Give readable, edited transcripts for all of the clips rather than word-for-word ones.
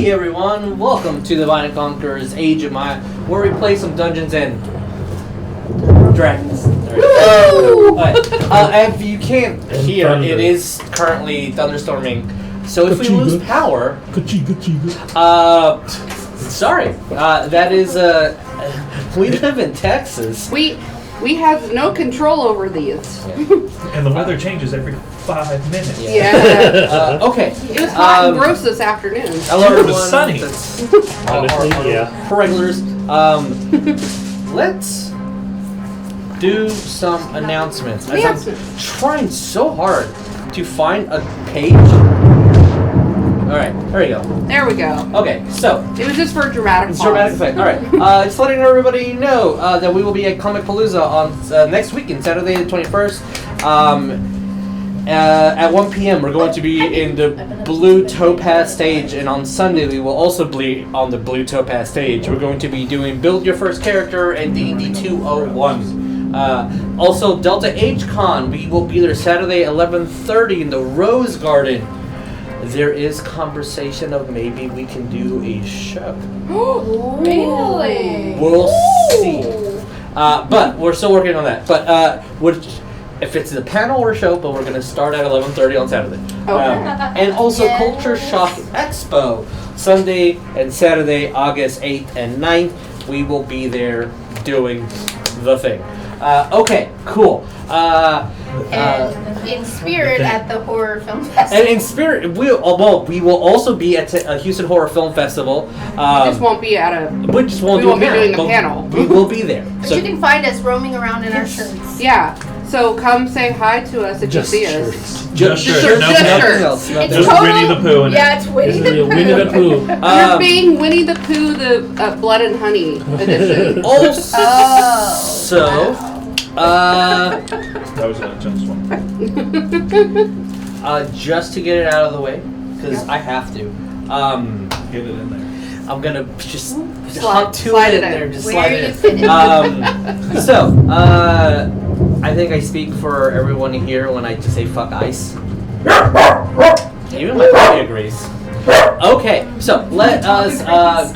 Hey everyone, welcome to the Divine Conqueror's Age of Maya, where we play some Dungeons and Dragons. If you can't hear, it is currently thunderstorming. So if we lose power, sorry, that is we live in Texas. We have no control over these. And the weather changes every 5 minutes. Yeah. Okay. It was hot and gross this afternoon. Hello, everyone. It was sunny. Our regulars. Let's do some announcements. As I'm trying so hard to find a page. Alright, there we go. There we go. Okay, so. It was just for dramatic pause. Dramatic effect. Alright. Just letting everybody know that we will be at Comic Palooza on next weekend, Saturday the 21st. At 1 p.m. we're going to be in the Blue Topaz stage, and on Sunday we will also be on the Blue Topaz stage. We're going to be doing Build Your First Character and D&D 201. Also, Delta H Con, we will be there Saturday 11:30 in the Rose Garden. There is conversation of maybe we can do a show. Really? We'll see. But we're still working on that. But if it's a panel or show, but we're going to start at 11:30 on Saturday. And also Culture Shock Expo, Sunday and Saturday, August 8th and 9th. We will be there doing the thing. Okay, cool. And in spirit at the Horror Film Festival. And in spirit, we will also be at a Houston Horror Film Festival. We just won't be at a. We just won't be doing a panel. We will be there. But you can find us roaming around in our shirts. Yeah. So come say hi to us if you see us. Just shirts. Nothing else. It's Just total, Winnie the Pooh. Yeah, it's Winnie the Pooh. Winnie the Pooh. You're being Winnie the Pooh, the Blood and Honey edition. Also, That was a just one. just to get it out of the way, because I have to. Get it in there. I'm gonna just slide it in there. Just Where slide you it fit in. it. So, I think I speak for everyone here when I just say fuck ice. Even my puppy agrees. Okay, so let us,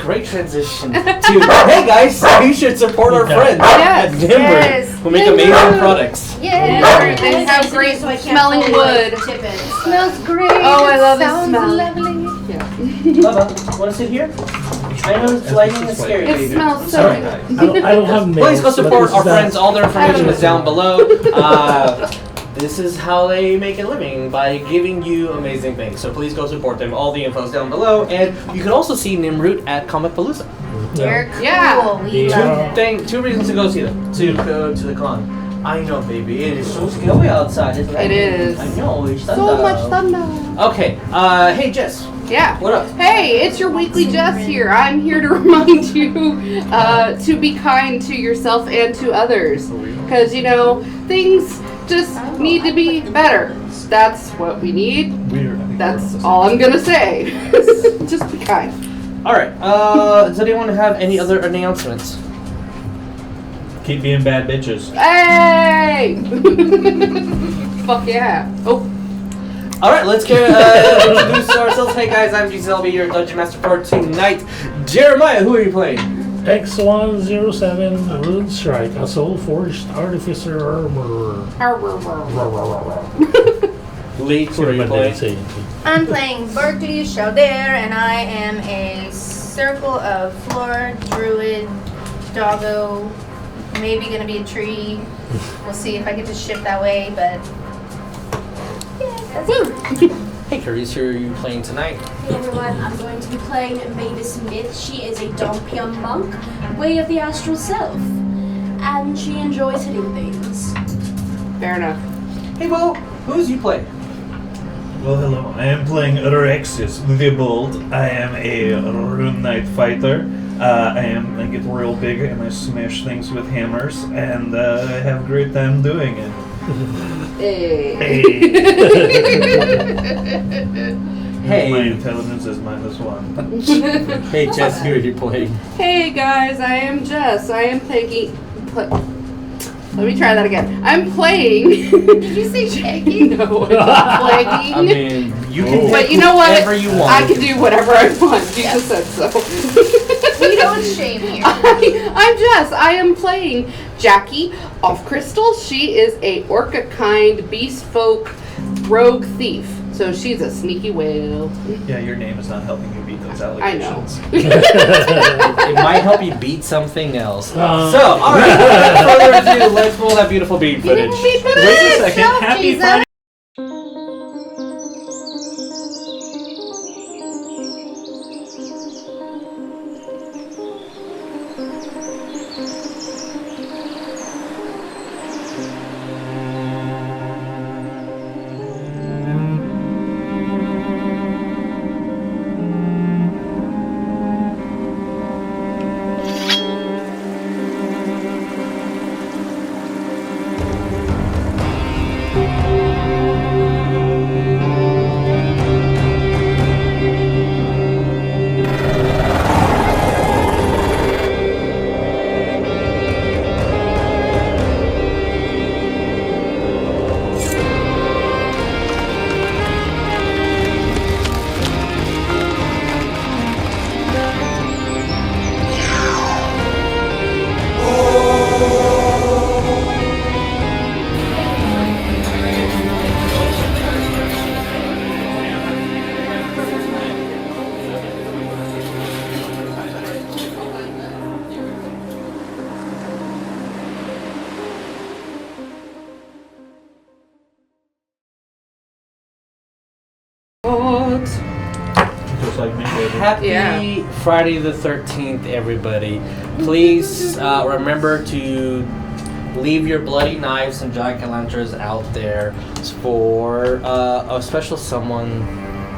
great transition to, hey guys, you should support our friends at Denver who make amazing products. Yeah. They have great smelling wood. Smells great. Oh, I love the Sounds smell. lovely. Bubba, wanna sit here? I know it's lighting is scary. It smells so Sorry. good. I don't have nails. Please go support our friends. All their information I is down below. This is how they make a living, by giving you amazing things. So please go support them. All the info is down below. And you can also see Nimrut at Comic Palooza. They're cool. Yeah. We love them. Two reasons to go see them. To go to the con. I know, baby. It is so scary outside. Isn't it? It is. I know. It's So thunder. much thunder. Okay. Hey, Jess. Yeah. What up? Hey, it's your weekly Jess here. I'm here to remind you to be kind to yourself and to others. Because, you know, things just need to be better. That's what we need. That's all I'm going to say. Just be kind. All right. Does anyone have any other announcements? Keep being bad bitches. Hey! Fuck yeah. Oh. All right, let's get introduce ourselves. Hey guys, I'm Jess. I'll be your Dungeon Master for tonight. Jeremiah, who are you playing? X107 Rune Strike, a soul forged artificer armorer. Lee, who are you playing? I'm playing Barklee Chaldere, and I am a circle of floor, druid, doggo, maybe gonna be a tree. We'll see if I get to shift that way, but yeah, that's it. Hey, Charis, who are you playing tonight? Hey everyone, I'm going to be playing Maevis Myth. She is a Dhampir monk, way of the Astral self, and she enjoys hitting things. Fair enough. Hey, well, who's you play? Well, hello. I am playing Rexis the Bold. I am a Rune Knight fighter. I get real big and I smash things with hammers, and I have a great time doing it. Hey. Hey. My intelligence is -1. Hey, Jess, who are you playing? Hey guys, I am Jess. I am Let me try that again. I'm playing. Did you say shaking? No, I'm playing. I mean, you can But pick you know what? whatever you want. I can do whatever I want. Jesus said so. We don't shame here. I'm Jess. I am playing Jackie of Crystal. She is a orca kind beast folk rogue thief. So she's a sneaky whale. Yeah, your name is not helping you beat those I know. allegations. It might help you beat something else. So, all right, without further ado, let's roll that beautiful beat footage. Wait a second. Stop, Happy Jesus. Friday. Just like me, baby. Happy Friday the 13th, everybody. Please remember to leave your bloody knives and jack-o'-lanterns out there for a special someone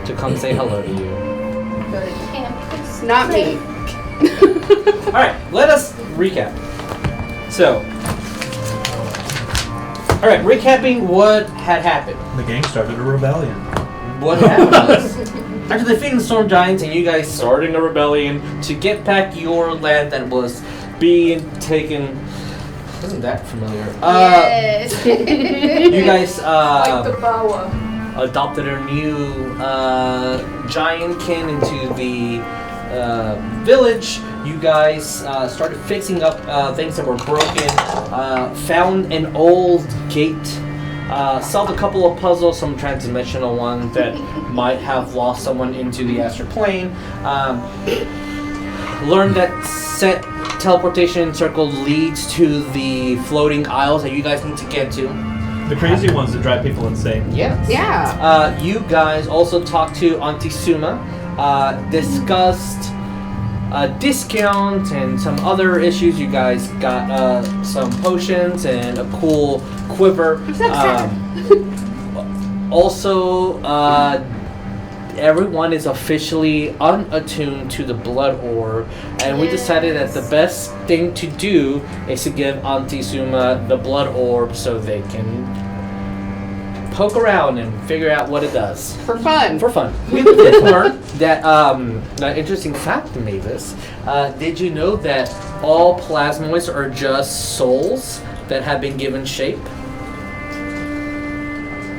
to come say hello to you. Go to camp. Not me. Alright, let us recap. So, alright, recapping what had happened. The gang started a rebellion. What happened was, after defeating the Storm Giants and you guys starting a rebellion to get back your land that was being taken. Wasn't that familiar? Yes. You guys Like the boa. adopted a new giantkin into the village. You guys started fixing up things that were broken. Found an old gate. Solved a couple of puzzles, some transdimensional ones that might have lost someone into the astral plane. Learned that set teleportation circle leads to the floating isles that you guys need to get to. The crazy ones that drive people insane. Yes. Yeah. You guys also talked to Antisuma, discussed a discount and some other issues. You guys got some potions and a cool quiver. Also, everyone is officially unattuned to the blood orb, and we decided that the best thing to do is to give Antisuma the blood orb so they can poke around and figure out what it does. For fun. For fun. We did learn that, an interesting fact, Maevis. Did you know that all plasmoids are just souls that have been given shape?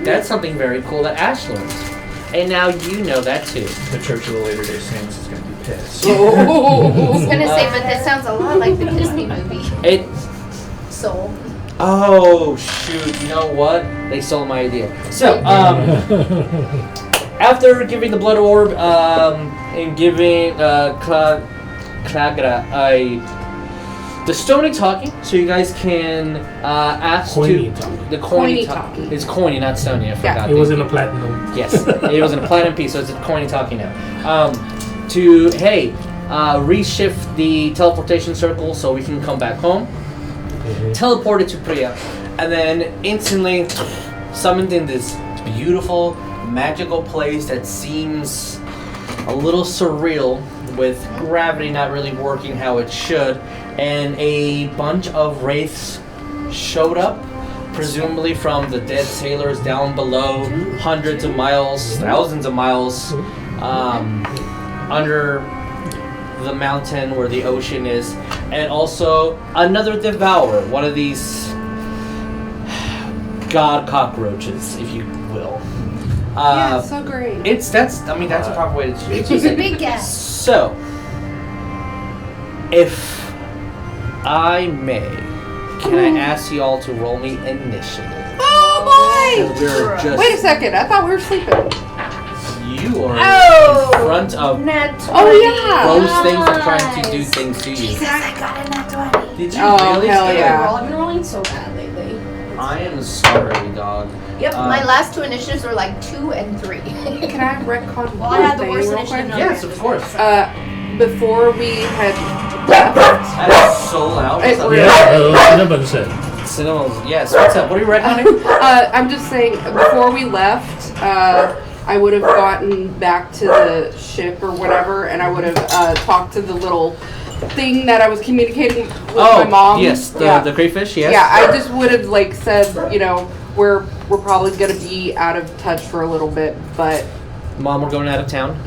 That's something very cool that Ash learned. And now you know that too. The Church of the Latter-day Saints is going to be pissed. I was gonna say, but that sounds a lot like the Disney movie It. Soul. Oh shoot! You know what? They stole my idea. So, after giving the blood orb, and giving Klagra the stony talking, so you guys can ask Coiny to talking. the Coiny coiny talking. It's coiny, not stony. I forgot. It was in a platinum. Yes, it was in a platinum piece, so it's a coiny talking now. To reshift the teleportation circle so we can come back home. Teleported to Prya, and then instantly summoned in this beautiful, magical place that seems a little surreal, with gravity not really working how it should, and a bunch of wraiths showed up, presumably from the dead sailors down below, hundreds of miles, thousands of miles under the mountain where the ocean is, and also another devourer, one of these god cockroaches, if you will. Yeah, it's so great. That's a proper way to She's choose a it. big cat. So, if I may, can I ask you all to roll me initiative? Oh boy! We're just Wait a second. I thought we were sleeping. you are Oh! in front of Nat 20. Oh yeah. those things are trying to do things to you. Jesus, I got a nat 20. Did you Oh, really? hell Skip? yeah. I've been rolling so bad lately. I am sorry, dog. Yep, my last 2 initiatives were like 2 and 3. Can I retcon Well, I had the one worst thing real initiative quick? Yes, of course. Before we had left, That is so loud. What's up? Yeah, Cinnamon said. Cinnamons. Yes. What's up? What are you reckoning? I'm just saying, before we left, I would have gotten back to the ship or whatever, and I would have talked to the little thing that I was communicating with my mom. Yes, the crayfish. Yes. Yeah, I just would have like said, you know, we're probably gonna be out of touch for a little bit, but Mom, we're going out of town.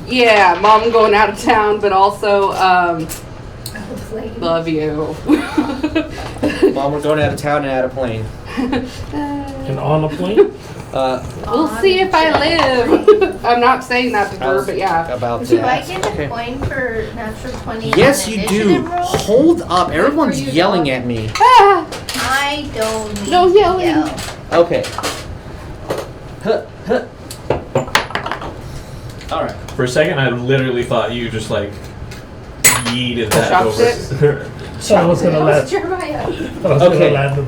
yeah, Mom going out of town, but also love you. Mom, we're going out of town and out of plane. And on a plane? We'll see if I live. I'm not saying that to her, but yeah. About Do that. I get a point for natural 20? Yes, on you initiative do. roll? Hold up. Everyone's you, yelling dog. at me. Ah, I don't need No to yelling. yell. Okay. Huh, huh. All right. For a second, I literally thought you just like yeeted that Chopped over. So I was gonna That was land. Jeremiah. I was Okay. gonna land the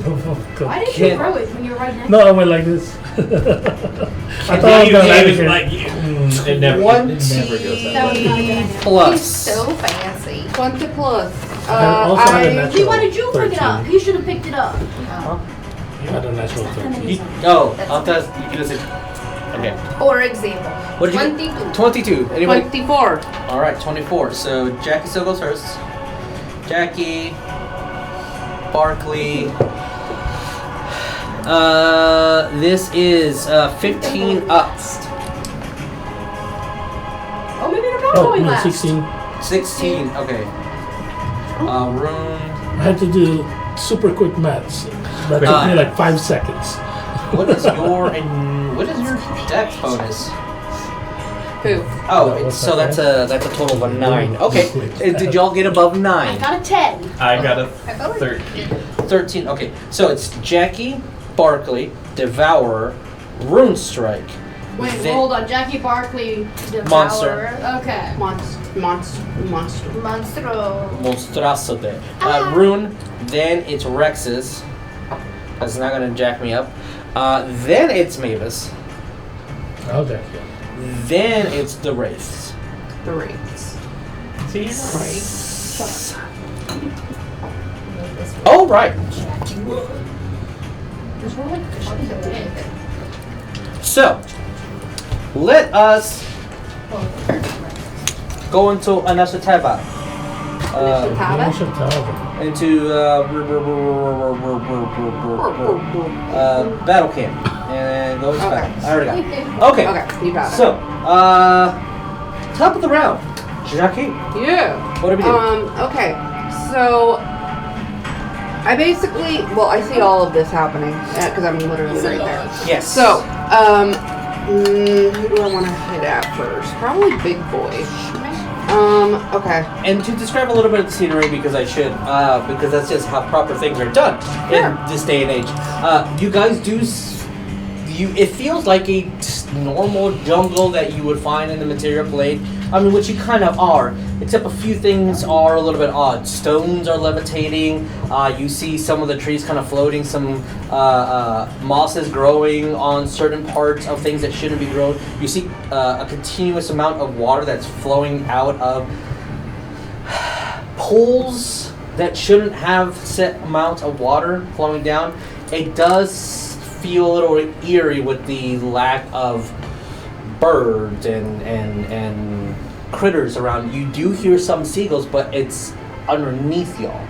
Why didn't Can't- you throw it when you were right next No, I went like this. I thought I was You gonna land gave it again. like it never goes That that was way. not a good idea. He's Plus. so fancy. 20 plus. I also had a I natural He wanted you to pick it up. 13. He should have picked it up. I had a natural 13. Oh, I'll tell you. You can say. Okay. For example, What did you? 22. 22. Anybody? 24. All right, 24. So Jackie still goes first. Jackie, Barklee. This is 15 up. Oh, maybe they're not Oh, going no, last. 16. 16. Okay. Rune. I had to do super quick maths. That took me like 5 seconds. What is your dex bonus? Who? Oh, What's so that that's a total of a 9. Okay. Did y'all get above I 9? got a 10. I got a I felt like 13. 13. Okay. So it's Jackie, Barklee, Devourer, Rune Strike. Wait, Then- hold on. Jackie Barklee. Monster. Okay. Monster. Monstro. Monstrosity. Rune, then it's Rexis. That's not gonna jack me up. Then it's Maevis. Okay. Then it's the Wraiths. The wraiths. Oh, right. So, let us go into initiative. You should tell them. Into battle camp and go back. I already got it. Okay. Okay, you got it. So, top of the round, Jackie. Yeah. What are we doing? Okay. So, I basically, well, I see all of this happening because I'm literally right there. Yes. So, who do I want to hit at first? Probably Big Boy. Okay. And to describe a little bit of the scenery, because I should, because that's just how proper things are done in this day and age. You guys do. It feels like a normal jungle that you would find in the material plane. I mean, which you kind of are, except a few things are a little bit odd. Stones are levitating. You see some of the trees kind of floating. Some mosses growing on certain parts of things that shouldn't be grown. You see a continuous amount of water that's flowing out of pools that shouldn't have set amount of water flowing down. It does feel a little eerie with the lack of birds and critters around. You do hear some seagulls, but it's underneath y'all.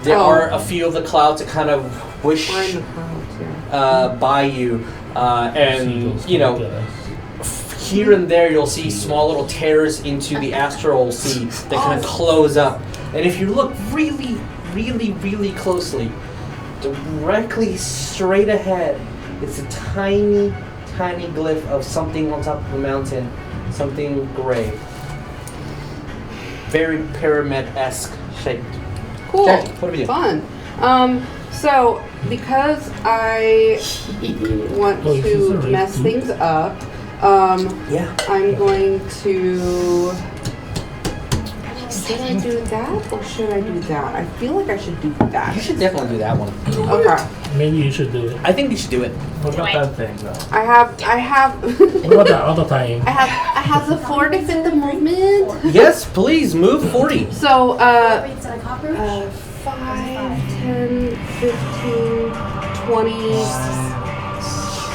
There are a few of the clouds that kind of wish We're in the clouds, yeah. by you, and Seagulls you know, come get us. here and there you'll see small little tears into the astral sea that kind of close up. And if you look really, really, really closely, directly straight ahead, it's a tiny, tiny glyph of something on top of the mountain, something gray. Very pyramid-esque shaped. Cool. Jack, what are we doing? Fun. So because I want to mess things up, Yeah. I'm going to. Should I do that or should I do that? I feel like I should do that. You should definitely do that one. Okay. Maybe you should do it. I think you should do it. What about that thing though? I have. What about that other time? I have the 4 to fit the movement. Yes, please move 40. So, Wait, is that a cockroach? 5, 10, 15, 20,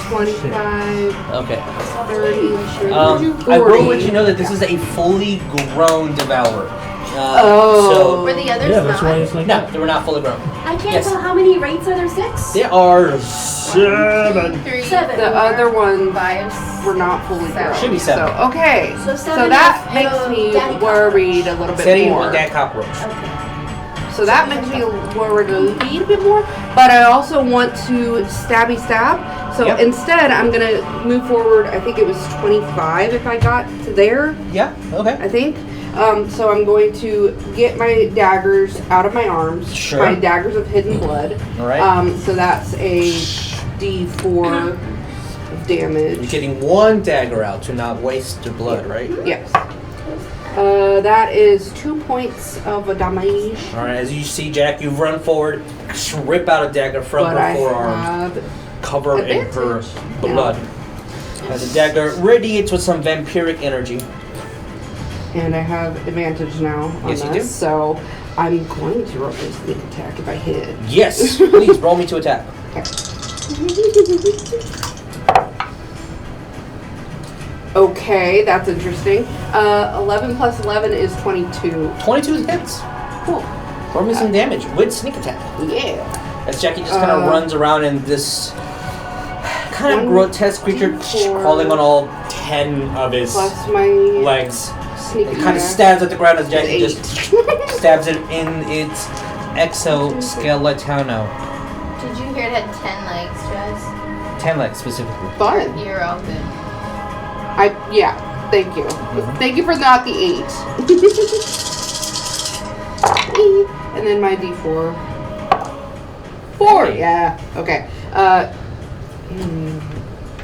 25, Okay. 30, I will let you know that this is a fully grown devourer. Were the others Yeah, that's why not? it's like No, that. they were not fully grown. I can't Yes. tell how many wraiths are there. 6? There are 7. 3, 7. The other ones 5, were not fully grown. Should be 7. So, okay. So So 7 that is makes me daddy worried a little bit Setting more. with that cockroach. Okay. So that makes me worried a little bit more. But I also want to stabby stab. So Yep. instead, I'm going to move forward. I think it was 25 if I got to there. Yeah, okay. I think. So I'm going to get my daggers out of my arms. Sure. My daggers of hidden blood. All right. So that's a D4 of damage. You're getting one dagger out to not waste your blood, right? Yes. That is 2 points of a damage. All right. As you see, Jack, you run forward, rip out a dagger from But her I forearm, have cover in her advantage. blood. As the dagger radiates with some vampiric energy. And I have advantage now on Yes, this. you do. So I'm going to roll a sneak attack if I hit. Yes, please roll me to attack. Okay, that's interesting. 11 plus 11 is 22. 22 hits. Cool. Roll me some damage with sneak attack. Yeah. As Jackie just kind of runs around in this kind of grotesque creature, 1d4 crawling on all 10 of his Plus my legs. sneak It kind of attack. stabs at the ground as Jackie Is just stabs it in its exoskeleton. Did you hear it had 10 legs, Jess? 10 legs specifically. Fun. You're all good. Yeah, thank you. Thank you for not the 8. And then my D4. 4, yeah. Okay. Fun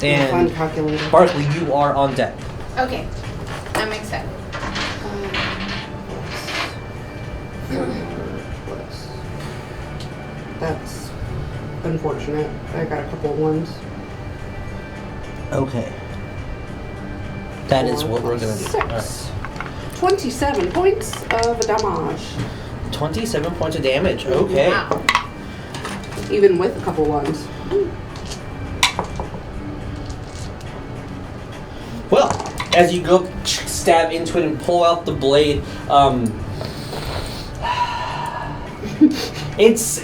And calculator. Barklee, you are on deck. Okay. I'm excited. That's unfortunate. I got a couple of ones. Okay. That is what we're going to do. 6. 27 points of damage. 27 points of damage. Okay. Wow. Even with a couple ones. Well, as you go stab into it and pull out the blade, it's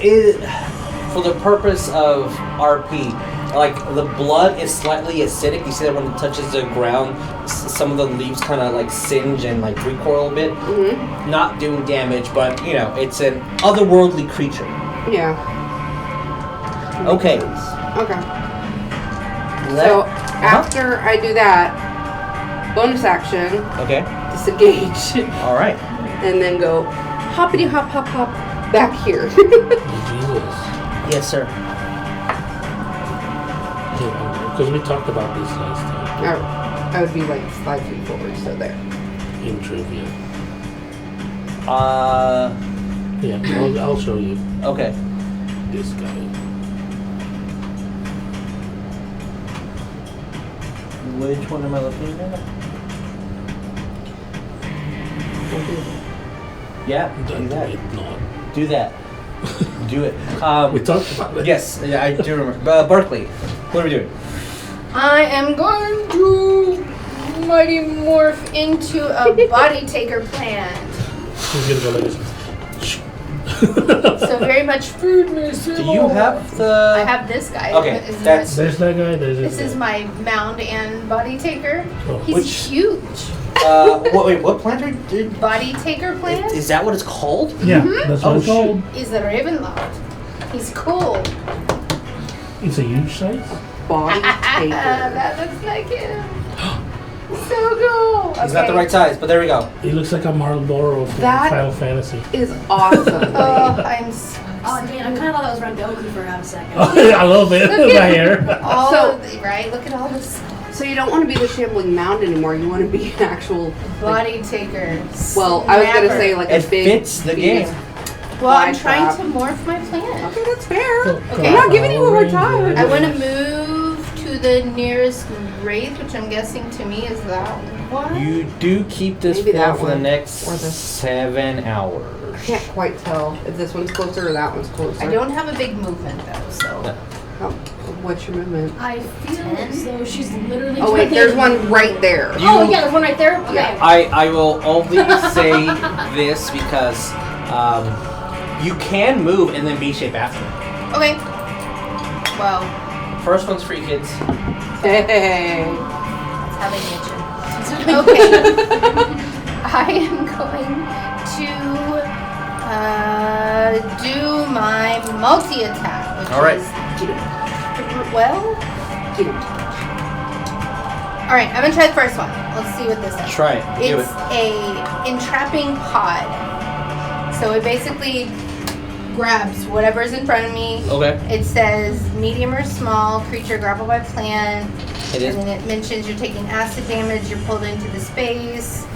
for the purpose of RP. Like the blood is slightly acidic. You see that when it touches the ground, some of the leaves kind of like singe and like recoil a bit. Mm-hmm. Not doing damage, but you know it's an otherworldly creature. Yeah. Okay. Okay. So after I do that, bonus action, Okay. disengage, All right. and then go hoppity hop hop hop back here. Jesus. Yes, sir. Because we talked about this last time I would be like 5 feet forward, so there. in trivia. Yeah, I'll show you Okay. this guy. Which one am I looking at? Yeah, do that. Not. Do that. Do it. We talked about it. Yes, yeah, I do remember. Barklee, what are we doing? I am going to mighty morph into a body taker plant. He's gonna go like this. So very much food myself. Do you have the? I have this guy. Okay, This is that's- There's that guy. There's This this is guy. my mound and body taker. Oh, He's which- huge. Wait, what plant are you? Body taker plant Is that what it's called? Yeah, that's what Oh, it's called. is a Ravenloft. He's cool. It's a huge size. Body taker. That looks like him. So cool. He's not the right size, but there we go. He looks like a Marlboro from That- Final Fantasy. Is awesome. Oh, I'm so Oh, Dan, I kind of thought that was Rangoku for a half second. I love it. Look The at hair. all So- of the, right? Look at all this So you don't want to be the shambling mound anymore. You want to be an actual. body taker. Well, I was gonna snapper. say like It a big. fits the Phoenix. game. Well, I'm fly trying trap. to morph my plant. Okay, that's fair. Okay. I'm not giving you one more time. I want to move to the nearest wraith, which I'm guessing to me is that one. You do keep this Maybe that form for the one. next Or this. 7 hours. I can't quite tell if this one's closer or that one's closer. I don't have a big movement though, so. Oh, what's your movement? I feel as though she's literally. Oh wait, there's one right there. Oh yeah, there's one right there. Okay. Yeah. I will only say this because you can move and then B-shape after. Okay. Well, First one's for you kids. Hey. that's how they get you. Okay. I am going to do my multi-attack, which All right. is well. All right, I'm gonna try the first one. Let's see what this is. Try it. Do It's it. a entrapping pod. So it basically grabs whatever's in front of me. Okay. It says medium or small creature grappled by plant. It is. And then it mentions you're taking acid damage, you're pulled into the space.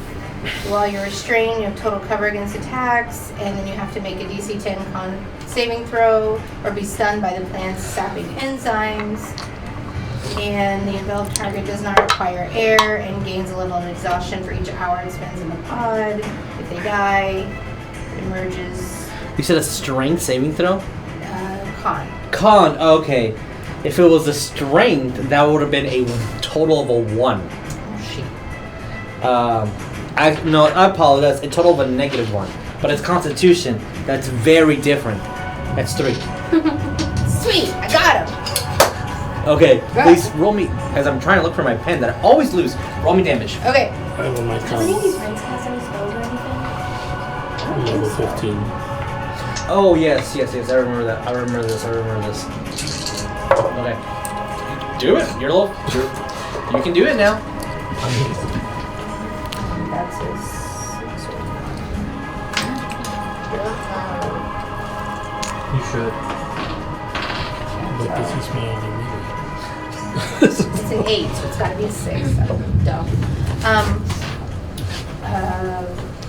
While you're restrained, you have total cover against attacks, and then you have to make a DC 10 con saving throw or be stunned by the plant's sapping enzymes. And the enveloped target does not require air and gains a level of exhaustion for each hour it spends in the pod. If they die, it emerges You said a strength saving throw? con. Con, okay. If it was a strength, that would have been a total of a 1. Oh, shit. I apologize. A total of a -1. But it's Constitution. That's very different. That's 3. Sweet, I got him. Okay, please roll me, as I'm trying to look for my pen that I always lose. Roll me damage. Okay, I have on my Does any of tongue. these friends cast any spells or anything? Level 15. Oh, yes. I remember that. I remember this. Okay. Do it. You can do it now. that's a 6. You should. But this is me only It's an 8, so it's gotta be a 6. I'm dumb.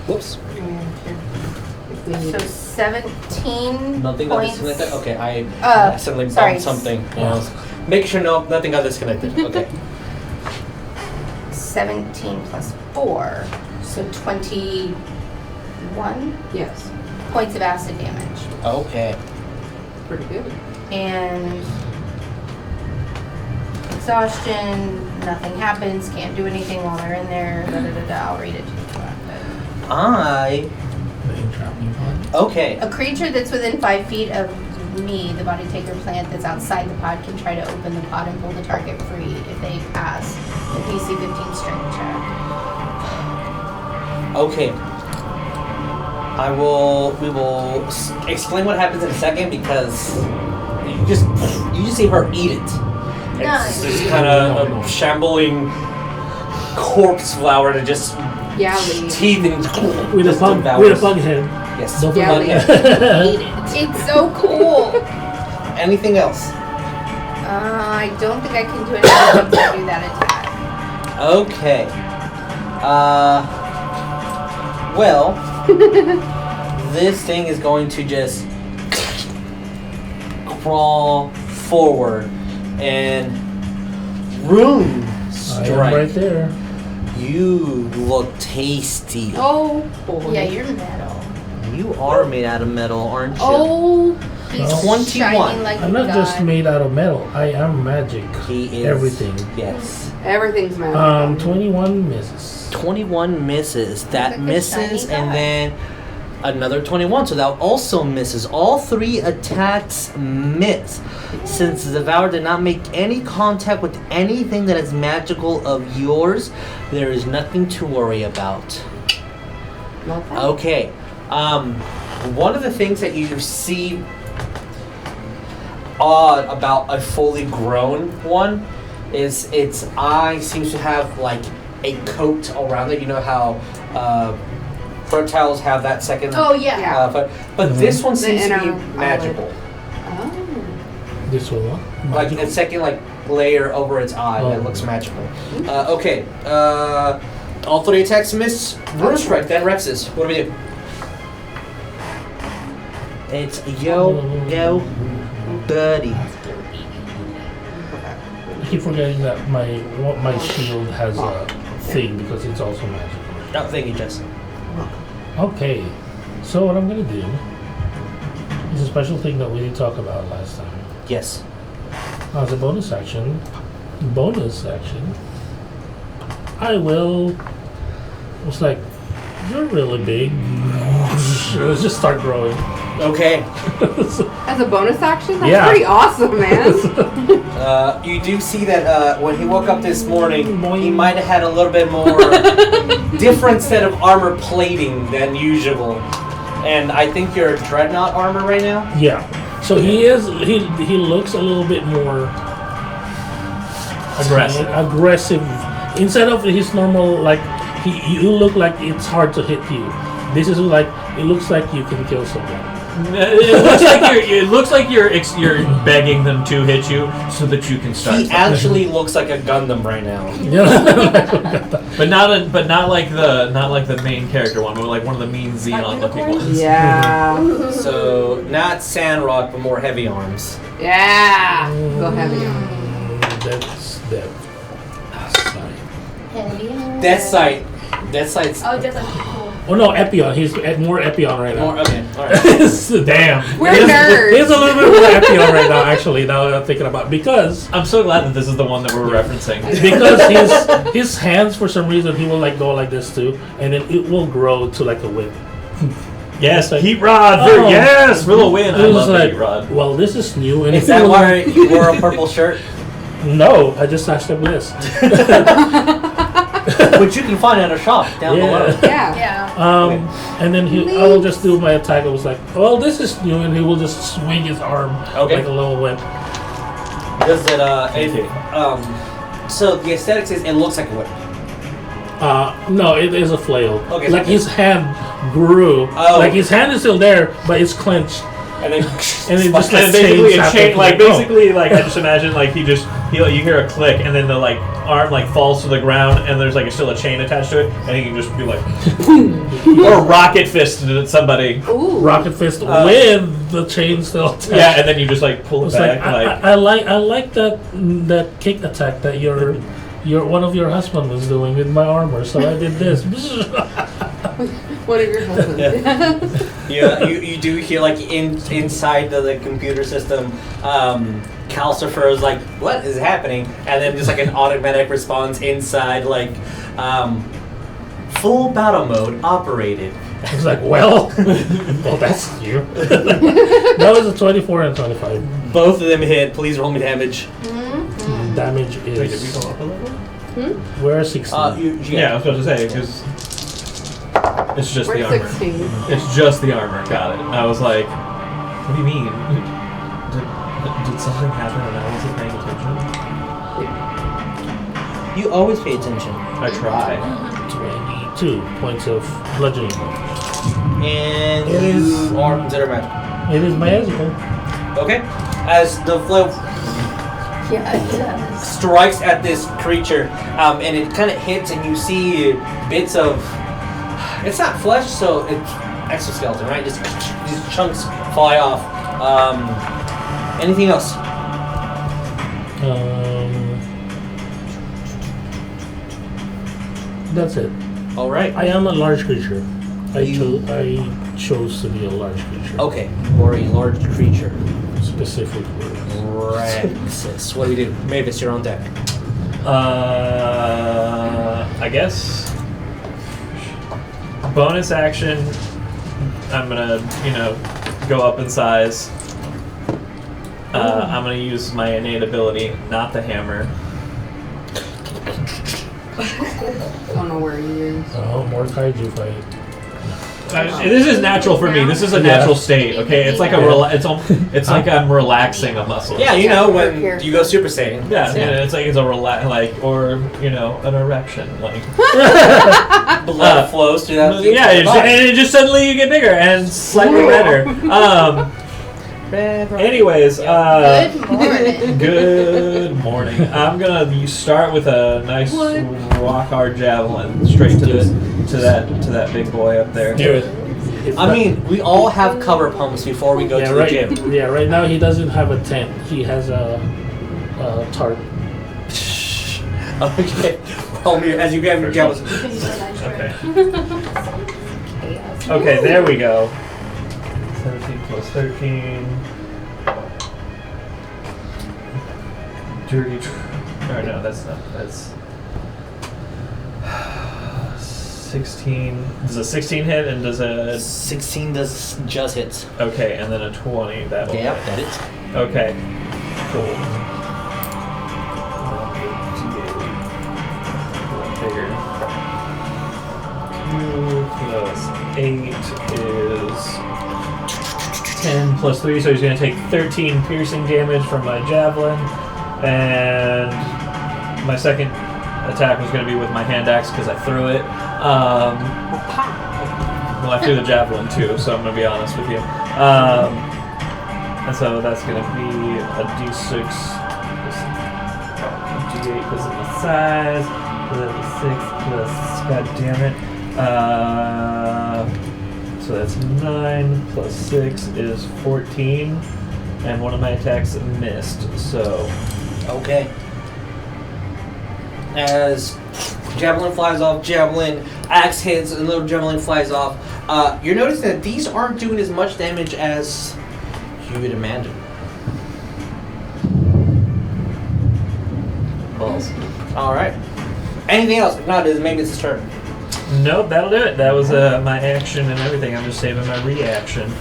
Whoops. So 17 Nothing got points. disconnected? Okay, I Uh, accidentally sorry. bumped something else. Make sure nothing got disconnected. Okay. 17 plus 4, so 21 Yes. points of acid damage. Okay. Pretty good. And exhaustion, nothing happens, can't do anything while they're in there. I'll read it to you. Okay. A creature that's within 5 feet of me, the body taker plant that's outside the pod, can try to open the pod and pull the target free if they pass the DC 15 strength check. Okay. We will explain what happens in a second because you just see her eat it. Nice. It's this kind of shambling corpse flower that just Yally. teeth and With a just bug, devours. with a bug head. Yes. Don't Yeah, forget. Eat it. It's so cool. Anything else? I don't think I can do anything to do that attack. Okay. Well, this thing is going to just crawl forward and Rune I am strike. right there. You look tasty. Oh boy. Yeah, you're metal. You are made out of metal, aren't you? Oh, he's Well, 21. shining like I'm a not just god. made out of metal. I am magic. He is Everything. Yes. Everything's magic. 21 misses. 21 misses. That Like a misses, shiny and guy. then another 21. So that also misses. All 3 attacks miss. Since the Devourer did not make any contact with anything that is magical of yours, there is nothing to worry about. Not that. Okay. One of the things that you see odd about a fully grown one is its eye seems to have like a coat around it. You know how reptiles have that second. Oh yeah. But this one seems to be inner magical. Oh. This one, what? Like the second like layer over its eye that looks magical. Okay. All 3 attacks miss. Rune strike. Then Rexis. What do we do? It's yo buddy. I keep forgetting that my shield has a thing because it's also magical. Oh, thank you, Jess. Okay, so what I'm gonna do is a special thing that we didn't talk about last time. Yes. As a bonus action, I will. It's like you're really big. Let's just start growing. Okay. As a bonus action? That's Yeah. pretty awesome, man. You do see that when he woke up this morning, he might have had a little bit more different set of armor plating than usual. And I think you're dreadnought armor right now? Yeah. So he looks a little bit more aggressive. Instead of his normal like you look like it's hard to hit you. This is like it looks like you can kill someone. It looks like you're begging them to hit you so that you can start. He actually looks like a Gundam right now. But not like the main character one, but like one of the mean Xenon looking ones. Yeah. So not Sandrock, but more heavy arms. Yeah. Go heavy on. That's that. Death Sight. Death Sight's Oh, just cool. Oh no, Epion. He's more Epion right now. more. Okay, all right. Damn. We're nerds. He's a little bit more Epion right now. Actually, now that I'm thinking about because I'm so glad that this is the one that we're referencing. his hands for some reason he will like go like this too, and then it will grow to like a whip. Yes, Like- heat rod. Oh. Yes, for the win. I It was love the like, heat rod. well, this is new, and Is if that it was- why you wore a purple shirt? No, I just slashed the bliss. Which you can find at a shop down below. Yeah. Yeah. And then I will just do my attack. I was like, well, this is new, and he will just swing his arm Okay. like a little whip. Does it, so the aesthetics is it looks like a whip. No, it is a flail. Okay, Like so- his hand grew. Oh. Like his hand is still there, but it's clenched. And then And it just like And basically chains a happen chain, to like the- basically, like I just imagine, like you hear a click, and then the like arm like falls to the ground, and there's like still a chain attached to it, and he can just be like, or rocket fisted at somebody. Ooh. Rocket fist with the chain still attached. Yeah, and then you just like pull it It's back, like I like that kick attack that your one of your husband was doing with my armor, so I did this. What are your husbands? Yeah, you do hear like inside the computer system, Calcifer is like, what is happening? And then just like an automatic response inside, like, full battle mode operated. It's like, well, that's you. That was a 24 and 25. Both of them hit. Please roll me damage. Damage Wait, did we is go up a level? we're 16. Yeah, I was about to say because it's just We're the armor. 16. It's just the armor. Got it. I was like, what do you mean? Did something happen and I wasn't paying attention? You always pay attention. I try. 22 points of bludgeoning. And It you is- are considered magic. It is magical. Okay. As the flow Yeah, it does. strikes at this creature, and it kind of hits, and you see bits of. It's not flesh, so it's exoskeleton, right? Just these chunks fly off. Anything else? That's it. All right. I am a large creature. I You- chose to be a large creature. Okay. Or a large creature. Specific words. Rexis. What do you do? Maevis, you're on deck. I guess bonus action. I'm gonna, go up in size. I'm gonna use my innate ability, not the hammer. I don't know where he is. Oh, more kaiju fight. This is natural for me. This is a natural state. Okay, it's like it's like I'm relaxing a muscle. Yeah, you know when you go Super Saiyan. Yeah, it's like it's a or an erection, like blood flows through that. Yeah, and it just suddenly you get bigger and slightly redder. Anyways, Good morning. good morning. I'm gonna start with a nice rock hard javelin straight to that big boy up there. Do it. I mean, we all have cover pumps before we go to the gym. Yeah, right now he doesn't have a tent. He has a tarp. Okay. As you get jealous. Okay. Okay, there we go. 17 plus 13. Dirty. Or no, that's not. That's 16. Does a 16 hit and does a 16 does just hits. Okay, and then a 20. That will. Yep, that is. Okay. Cool. Bigger. 2 plus 8 is 10 plus 3, so he's going to take 13 piercing damage from my javelin, and my second attack was going to be with my hand axe because I threw it. Well, I threw the javelin too, so I'm going to be honest with you. And so that's going to be a d6, d8 because of the size, so that's 6 plus, god damn it. So that's 9 plus 6 is 14, and one of my attacks missed, so... Okay. As javelin flies off, javelin, axe hits, and little javelin flies off, you're noticing that these aren't doing as much damage as you would imagine. Balls. Alright. Anything else? If not, maybe it's his turn. Nope, that'll do it. That was my action and everything. I'm just saving my reaction.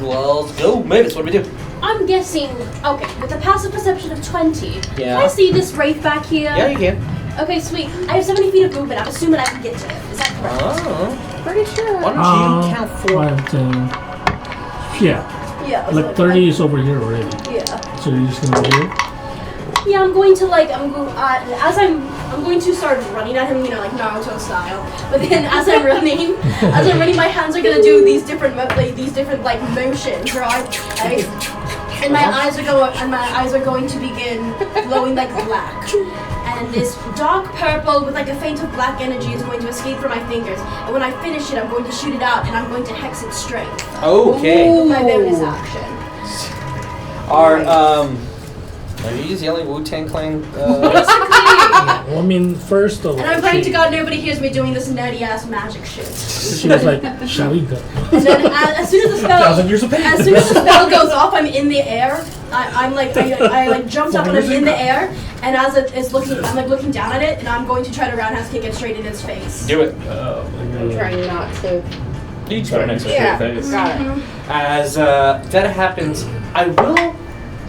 Well, let's go. Maevis, what do we do? I'm guessing, okay, with a passive perception of 20, can Yeah. I see this wraith back here? Yeah, you can. Okay, sweet. I have 70 feet of movement. I'm assuming I can get to it. Is that correct? Oh. Pretty sure. Why don't you count 4? 5, 10. Yeah. Yeah. Like 30 is over here already. Yeah. So you're just gonna do it? Yeah, I'm going to I'm going to start running at him, like Naruto style. But then as I'm running, my hands are gonna do these different motions, right? And my eyes are going to begin glowing like black. And this dark purple with like a faint of black energy is going to escape from my fingers. And when I finish it, I'm going to shoot it out and I'm going to hex its strength. Okay. My bonus action. Are you just yelling Wu-Tang Clan? Well, I mean, first of all. And I'm praying to God nobody hears me doing this nerdy ass magic shit. She was like, shall we go? And then as soon as the spell goes off, I'm in the air. I jumped up and I'm in the air. And as it's looking, I'm like looking down at it, and I'm going to try to roundhouse kick it straight in its face. Do it. I'm trying not to. You try next to Yeah, your face. got it. As that happens, I will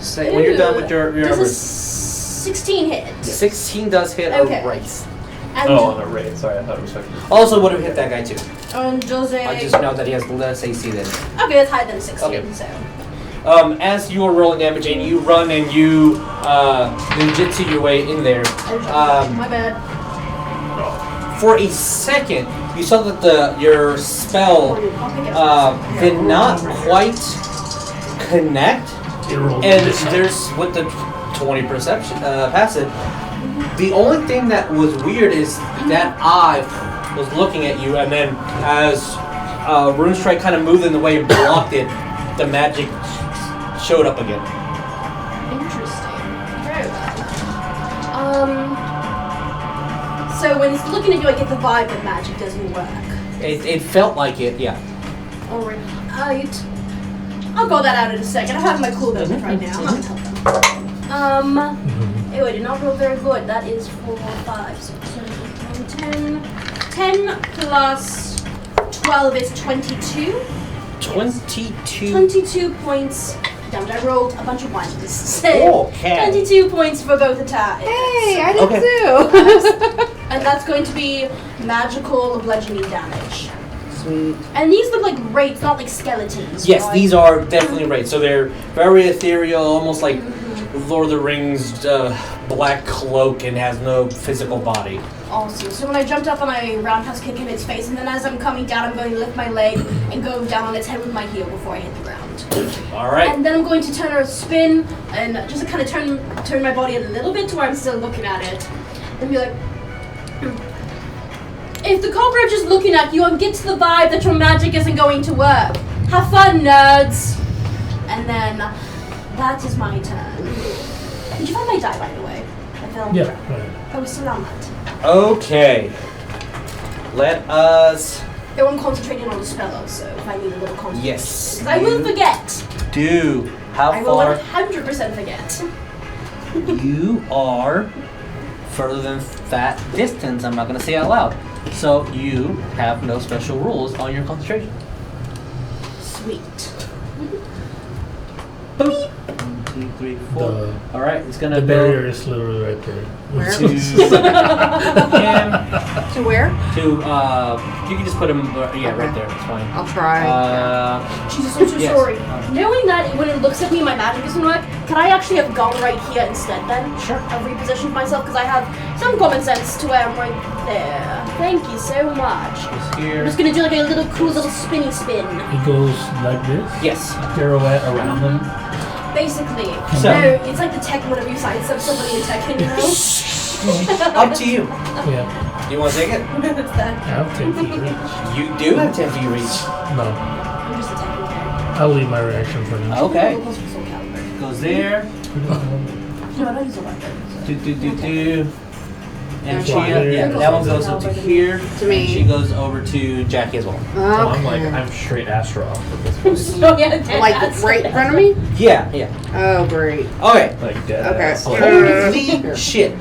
say when you're done with your Does a 16 hit? 16 does hit Okay. a wraith. And Oh, on a raid. Sorry, I thought it was fucking. Also would have hit that guy too. does a... I just know that he has less AC than me. Okay, that's higher than a 16, Okay. so... As you are rolling damage and you run and you ninjutsu your way in there, my bad. for a second you saw that your spell did not quite connect, and there's with the 20 perception passive. The only thing that was weird is that eye was looking at you, and then as Rune Strike kind of moved in the way and blocked it, the magic showed up again. Interesting. Very well. So when it's looking at you, I get the vibe that magic doesn't work. It felt like it, yeah. Alright. I'll go that out in a second. I have my cool bonus right now. I'm not gonna help them. Anyway, I did not roll very good. That is 4, 5, 6, 7, 8, 9, 10. 10 plus 12 is 22. 22. 22 points. Damn it, I rolled a bunch of ones. So Okay. 22 points for both attacks. Hey, I did Okay. too. And that's going to be magical bludgeoning damage. Sweet. And these look like wraiths, not like skeletons. Yes, right? these are definitely wraiths. So they're very ethereal, almost like Lord of the Rings black cloak, and has no physical body. Awesome. So when I jumped up and I roundhouse kick him in its face, and then as I'm coming down, I'm going to lift my leg and go down on its head with my heel before I hit the ground. All right. And then I'm going to turn or spin and just kind of turn my body a little bit to where I'm still looking at it, and be like, if the cockroach is looking at you, I'm getting to the vibe that your magic isn't going to work. Have fun, nerds. And then that is my turn. Did you find my die, by the way? I fell. Yeah. Right. Oh, salamat. Okay. Let us Though I'm concentrating on the spell also, if I need a little concentration. Yes. Because I will forget. do. How I will far? 100% forget. You are further than that distance. I'm not going to say it out loud. So you have no special rules on your concentration. Sweet. Boop. 1, 2, 3, 4. All right, it's going The to barrier is literally right there. Where? to him. To where? To you can just put him. Yeah, right there. It's fine. I'll try. Jesus, I'm so Yes. sorry. Knowing that when it looks at me, my magic doesn't work, can I actually have gone right here instead then? Sure. I've repositioned myself because I have some common sense to where I'm right there. Thank you so much. It's I'm here. just gonna do like a little cool little spinny spin. It goes like this. Yes. Pirouette around them. Basically. So- No, it's like the tech whenever you sidestep somebody in Tekken, you know? Up to you. Yeah. Do you want to take it? It's that. I have 10 feet reach. You do have 10 feet reach. No. I'm just a Tekken character. I'll leave my reaction for now. Okay. Soul Calibur. Goes there. No, I don't use a weapon. Do. And That's she, why they're- yeah, that one goes up to here. To me. And she goes over to Jackie as well. So I'm like, Okay. I'm straight Astral with this Oh yeah, dead Like ass. right in front of me? Yeah. Oh, great. Okay. like dead Okay. ass. Holy shit.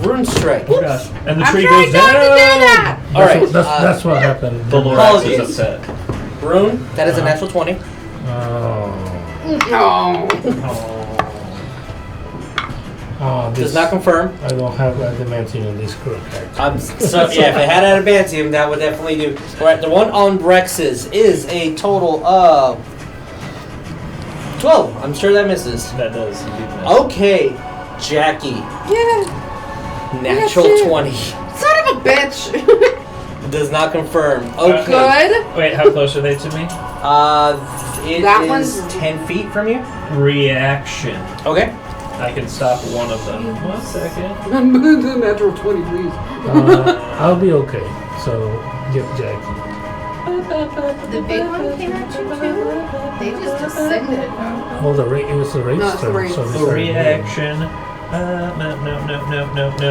Rune Strike. Oh gosh. And the I'm tree trying goes not to do down. that! All right. That's what happened. The Lorax Apologies. is upset. Rune, that is a natural 20. Oh. No. Oh, Does this, not confirm. I don't have adamantium in this correct character. So yeah, if it had adamantium, that would definitely do. Alright, the one on Rexis is a total of 12. I'm sure that misses. That does indeed miss. Okay, Jackie. Yeah. Natural Yes, 20. Son of a bitch. Does not confirm. Okay. Good. Wait, how close are they to me? It That is one's- 10 feet from you. Reaction. Okay. I can stop one of them. 1 second. Natural 20, please. I'll be okay. So get Jackie. The big one came at you too? They just descended. Oh, it was the race No, it's the turn. race. So The reaction.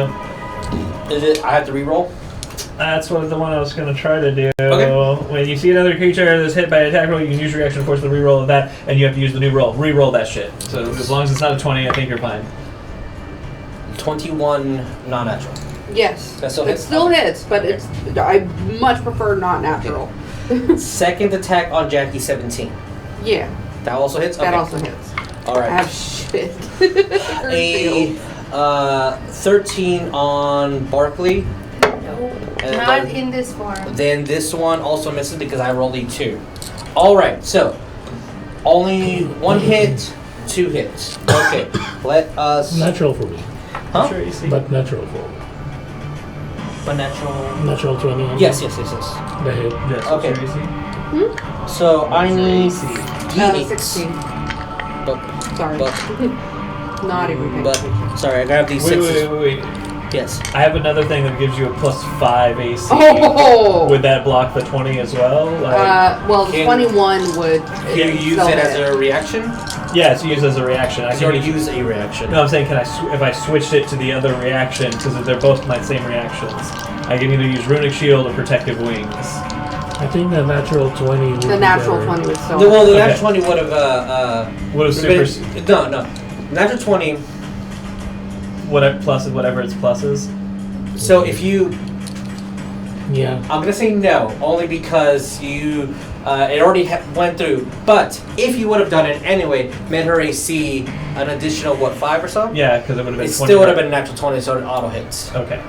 No. Is it? I have to re-roll. That's what the one I was going to try to do. Okay. When you see another creature that's hit by an attack roll, you can use your reaction, of course, the re-roll of that, and you have to use the new roll. Re-roll that shit. So as long as it's not a 20, I think you're fine. 21 non-natural. Yes. That still It hits? still Okay. hits, but it's. I much prefer not natural. Second attack on Jackie, 17. Yeah, That also hits? that Okay. also hits. All I right. have shit. A 13 on Barklee. No, And not then- in this form. Then this one also misses because I rolled a 2. Alright, so only 1 hit, 2 hits. Okay, let us. Natural for me. Huh? Sure, you see. But natural for me. But natural. Natural 20. Yes. The hit. Yes, Okay. sure, you see. So I need D8. 16. But, Sorry. but, Not even. but, sorry, I grabbed these Wait, 6s. wait. Yes. I have another thing that gives you a +5 AC. Oh! Would that block the 20 as well? Well, the Can- 21 would. Can you use still it as hit. a reaction? yeah, it's used as a reaction. I Because can you already used a reaction. No, I'm saying, can I if I switched it to the other reaction, because they're both my same reactions, I can either use Runic Shield or Protective Wings. I think the natural 20 would The be natural better. 20 would still. Well, the Okay. natural 20 would have, What is super? No. Natural 20. Whatever whatever its pluses. So if you. Yeah. I'm gonna say no, only because you, it already went through. But if you would have done it anyway, made her AC an additional 5 or so? Yeah, because it would have been. It 20 still would have been a natural 20, so it auto hits. Okay.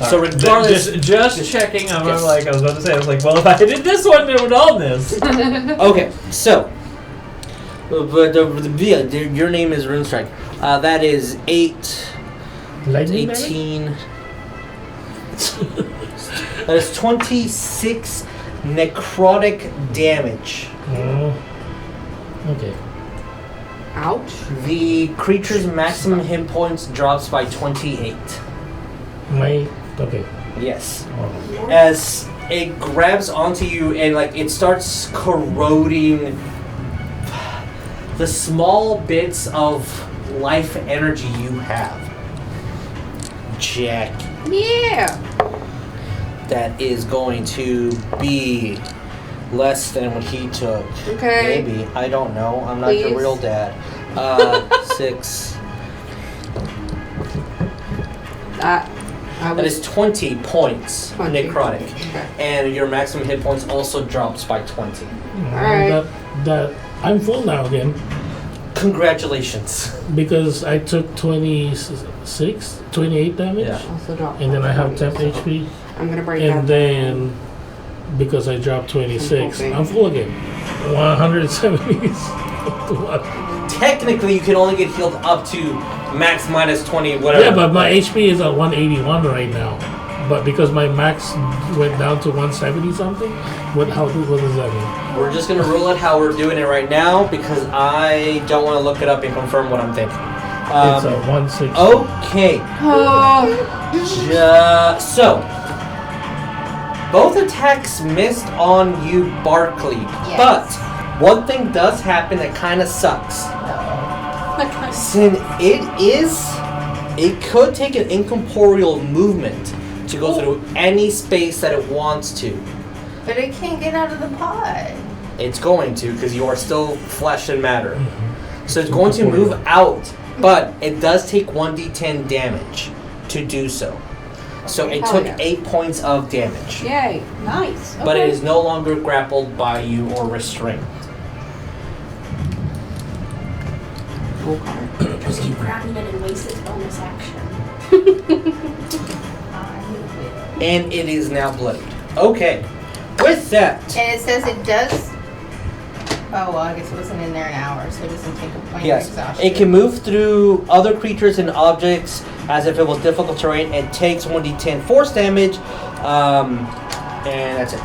So regardless, just checking. I was Yes. like, I was about to say, I was like, well, if I did this one, it would all miss. okay. So, but your name is Rune Strike. That is 8, Lightning 18. That is 26 necrotic damage. Oh. Okay. Ouch. The creature's maximum hit points drops by 28. Okay. Yes. Oh. As it grabs onto you and like it starts corroding the small bits of life energy you have. Jack. Yeah. That is going to be less than what he took. Okay. Maybe. I don't know. I'm not your Please. real dad. 6. I That was is 20 points 20. necrotic. Okay. And your maximum hit points also drops by 20. Alright. That I'm full now again Congratulations. because I took 28 damage, Yeah. Also drop. and then I have 10 HP, I'm gonna break and that. then because I dropped 26, Okay. I'm full again. 170s. Technically, you can only get healed up to max minus 20, whatever. Yeah, but my HP is at 181 right now. But because my max went down to 170 something, what does that mean? We're just going to rule it how we're doing it right now because I don't want to look it up and confirm what I'm thinking. It's a 160. Okay. Oh. So, both attacks missed on you, Barklee. Yes. But one thing does happen that kind of sucks. Since it could take an incorporeal movement to go through any space that it wants to. But it can't get out of the pod. It's going to because you are still flesh and matter. So it's going to move out, but it does take 1d10 damage to do so. So it Hell took yeah. 8 points of damage. Yay. Nice. But it Okay. is no longer grappled by you or restrained. Just keep grabbing it and waste its bonus action. And it is now bloodied. Okay. With that, And it says it does. Oh, well, I guess it wasn't in there an hour, so it doesn't take a point of yes, exhaustion. it can move through other creatures and objects as if it was difficult terrain. It takes 1d10 force damage, and that's it.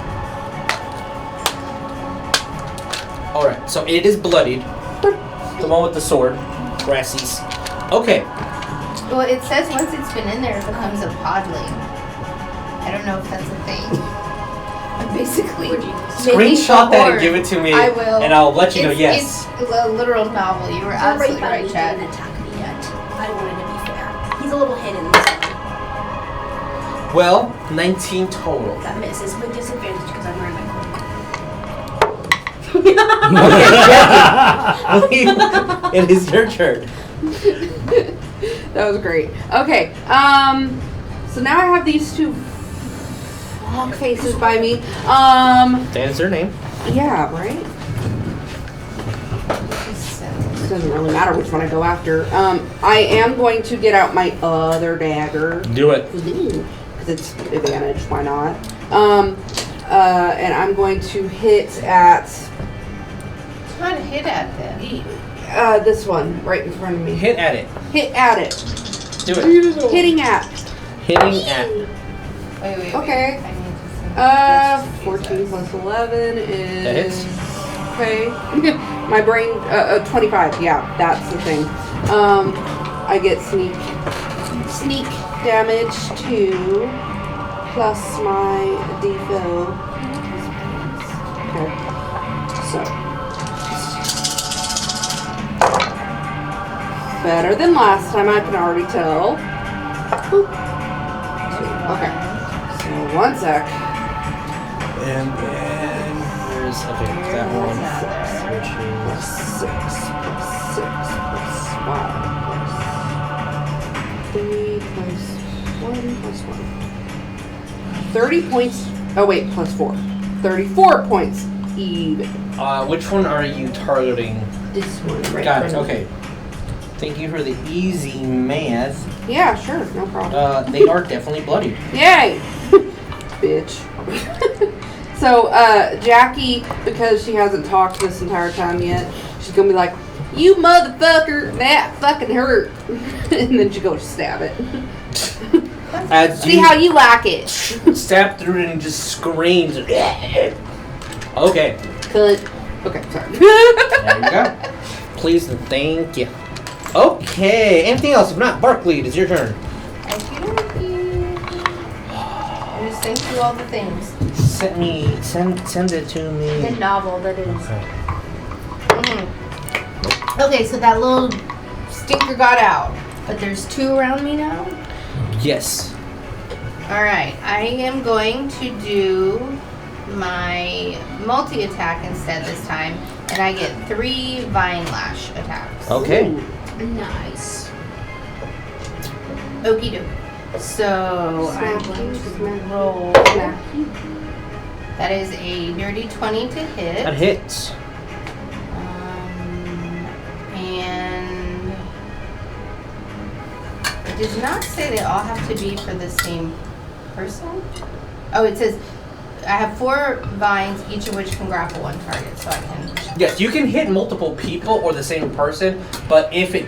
Alright, so it is bloodied. The one with the sword. Rexis. Okay. Well, it says once it's been in there, it becomes a podling. I don't know if that's a thing. I'm basically Screenshot that and give it to me, I will. and I'll let you know yes. It's a literal novel. You were absolutely right, He Chad. didn't attack me yet. I wanted to be fair. He's a little hidden this one. Well, 19 total. That misses with disadvantage because I'm wearing my cloak. It is your turn. That was great. Okay. So now I have these two fuck faces by me. That's their name. Yeah, right? It doesn't really matter which one I go after. I am going to get out my other dagger. Do it. Because it's advantage, why not? And I'm going to hit at Try to hit at them. this one right in front of me. Hit at it. Hit at it. Do it. Hitting at. Hitting at. Wait. Okay. I need to see. 14 plus 11 is... That hits. Okay. My brain, 25, yeah, that's the thing. I get sneak damage 2 plus my default. Okay. So. Better than last time, I can already tell. Boop. 2. Okay. So, one sec. And then there's that one. Which Plus 6 plus 6 plus 5 plus 3 plus 1 plus 1. 30 points. Oh, wait, plus 4. 34 points even. which one are you targeting? This one right Got it. from- Okay. Thank you for the easy math. Yeah, sure, no problem. They are definitely bloody. Yay! Bitch. So, Jackie, because she hasn't talked this entire time yet, she's gonna be like, "You motherfucker, that fucking hurt." And then she goes stab it. See how you like it. Stab through it and just screams. Okay. Cut. Okay, sorry. There you go. Please and thank you. Okay, anything else? If not, Barklee, it's your turn. Okey-dokey. I just sent you all the things. Send it to me. The novel that is. Okay. Okay, so that little stinker got out, but there's 2 around me now. Yes. All right, I am going to do my multi-attack instead this time, and I get 3 Vine Lash attacks. Okay. Nice. Okie doke. So I'm going to roll. That is a dirty 20 to hit. That hits. And it does not say they all have to be for the same person. Oh, it says I have 4 vines, each of which can grapple 1 target, so I can. Yes, you can hit multiple people or the same person, but if it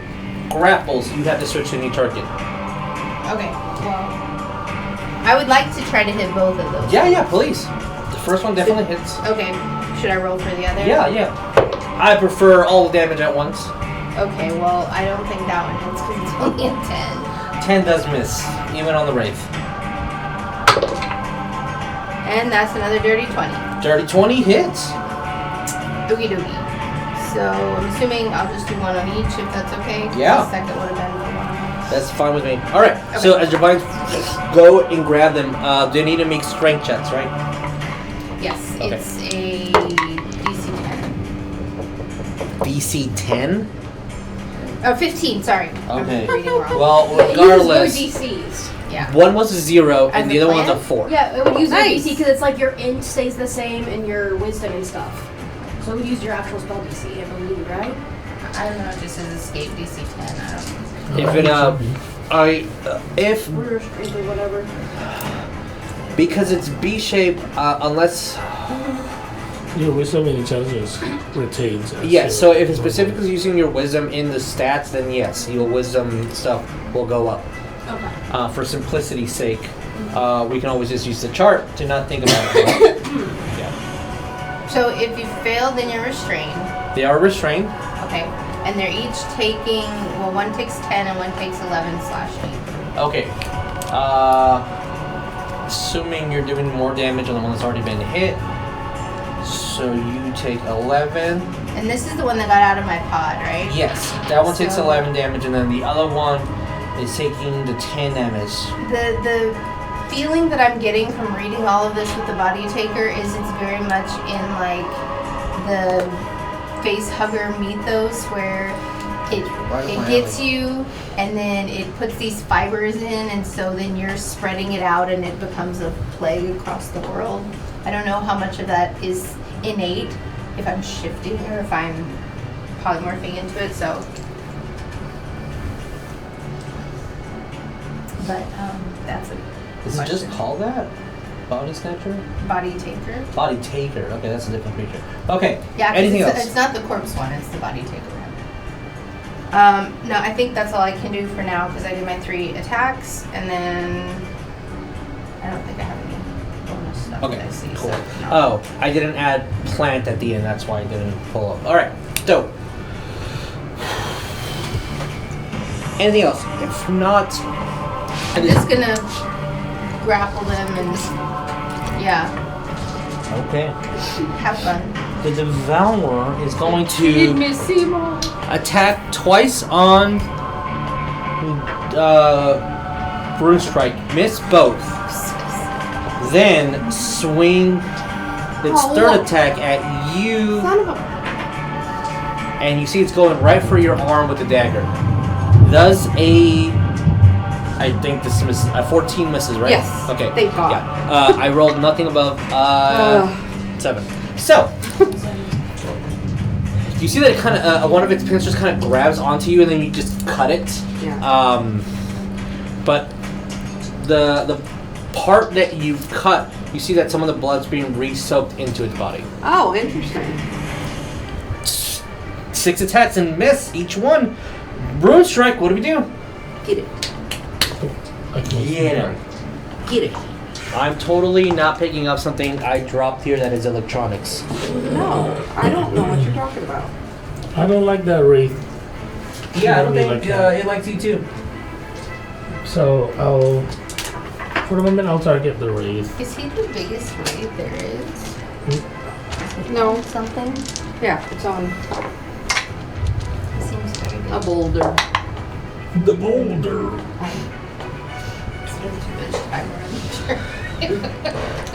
grapples, you have to switch to a new target. Okay, well, I would like to try to hit both of those. Yeah, please. The first one definitely hits. Okay, should I roll for the other? Yeah. I prefer all the damage at once. Okay, well, I don't think that one hits because it's only a 10. 10 does miss, even on the Wraith. And that's another dirty 20. Dirty 20 hits. Okie dokie. So I'm assuming I'll just do 1 on each if that's okay. Yeah. The second would have been for 1 on each. That's fine with me. Alright, Okay. so as your vines go and grab them, they need to make strength checks, right? Yes, Okay. it's a DC 10. DC 10? Oh, 15, sorry. Okay. I'm reading wrong. Well, Yeah, it regardless, uses no DCs. Yeah. one was a 0 As and the a other one's a plan? 4. Yeah, it would use Nice. your DC because it's like your int stays the same and your wisdom and stuff. So it would use your actual spell DC, I believe, right? I don't know, it just says escape DC 10. I don't think so. If it, Or strength or whatever. because it's B shape, unless, Your wisdom and intelligence retains. as yeah, your so if it's normal. specifically using your wisdom in the stats, then yes, your wisdom stuff will go up. Okay. For simplicity's sake, we can always just use the chart to not think about it. Yeah. So if you fail, then you're restrained. They are restrained. Okay. And they're each taking, well, 1 takes 10 and 1 takes 11/8. Okay. Assuming you're doing more damage on the one that's already been hit. So you take 11. And this is the one that got out of my pod, right? Yes, that one takes So- 11 damage, and then the other one is taking the 10 damage. The feeling that I'm getting from reading all of this with the body taker is it's very much in like the face hugger mythos where it gets you and then it puts these fibers in and so then you're spreading it out and it becomes a plague across the world. I don't know how much of that is innate if I'm shifting or if I'm polymorphing into it, so. But that's a Is it just called that? Body snatcher? body taker. Body taker. Okay, that's a different creature. Okay. Yeah, 'cause Anything it's, else? it's not the corpse one, it's the body taker one. No, I think that's all I can do for now because I did my 3 attacks and then I don't think I have any bonus stuff Okay, that I see. cool. So, no. Oh, I didn't add plant at the end. That's why I didn't pull up. All right, dope. Anything else? If not, I'm just gonna grapple them and yeah, okay. have fun. The Devourer is going Need to me see more. attack twice on Rune Strike. Miss both. Then swing its Oh, third look. attack at you, Son of a. and you see it's going right for your arm with the dagger. Does I think this misses. 14 misses, right? Yes. Okay. Thank God. Yeah. I rolled nothing above 7. So, You see that it kind of one of its pincers kind of grabs onto you, and then you just cut it. Yeah. But the part that you've cut, you see that some of the blood's being re-soaked into its body. Oh, interesting. 6 attacks and miss each one. Rune strike. What do we do? Get it. Get him. Get it. I'm totally not picking up something I dropped here that is electronics. No, I don't know what you're talking about. I don't like that wraith. Yeah, I don't Really think like that. it likes you too. So I'll, for the moment, I'll target the wraith. Is he the biggest wraith there is? No. Something? Yeah, it's on Seems very big. a boulder. The boulder. Spend too much time around each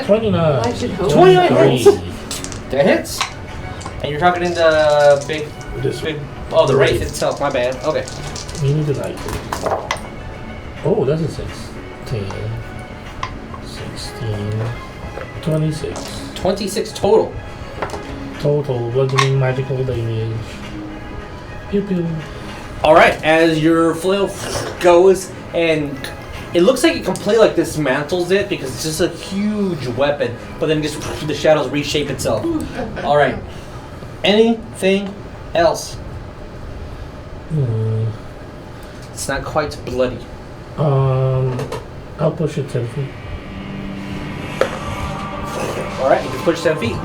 29. I should hope. 29 hits. 23. That hits. And you're talking in the big, This big. Oh, the wraith itself. My bad. Okay. You need to like. Oh, that's a 6. 10, 16, 26. 26 total. Total bludgeoning magical damage. Pew pew. All right. As your flail goes, and it looks like it completely like dismantles it because it's just a huge weapon. But then just the shadows reshape itself. All right. Anything else? It's not quite bloody. I'll push it 10 feet. All right. You can push 10 feet.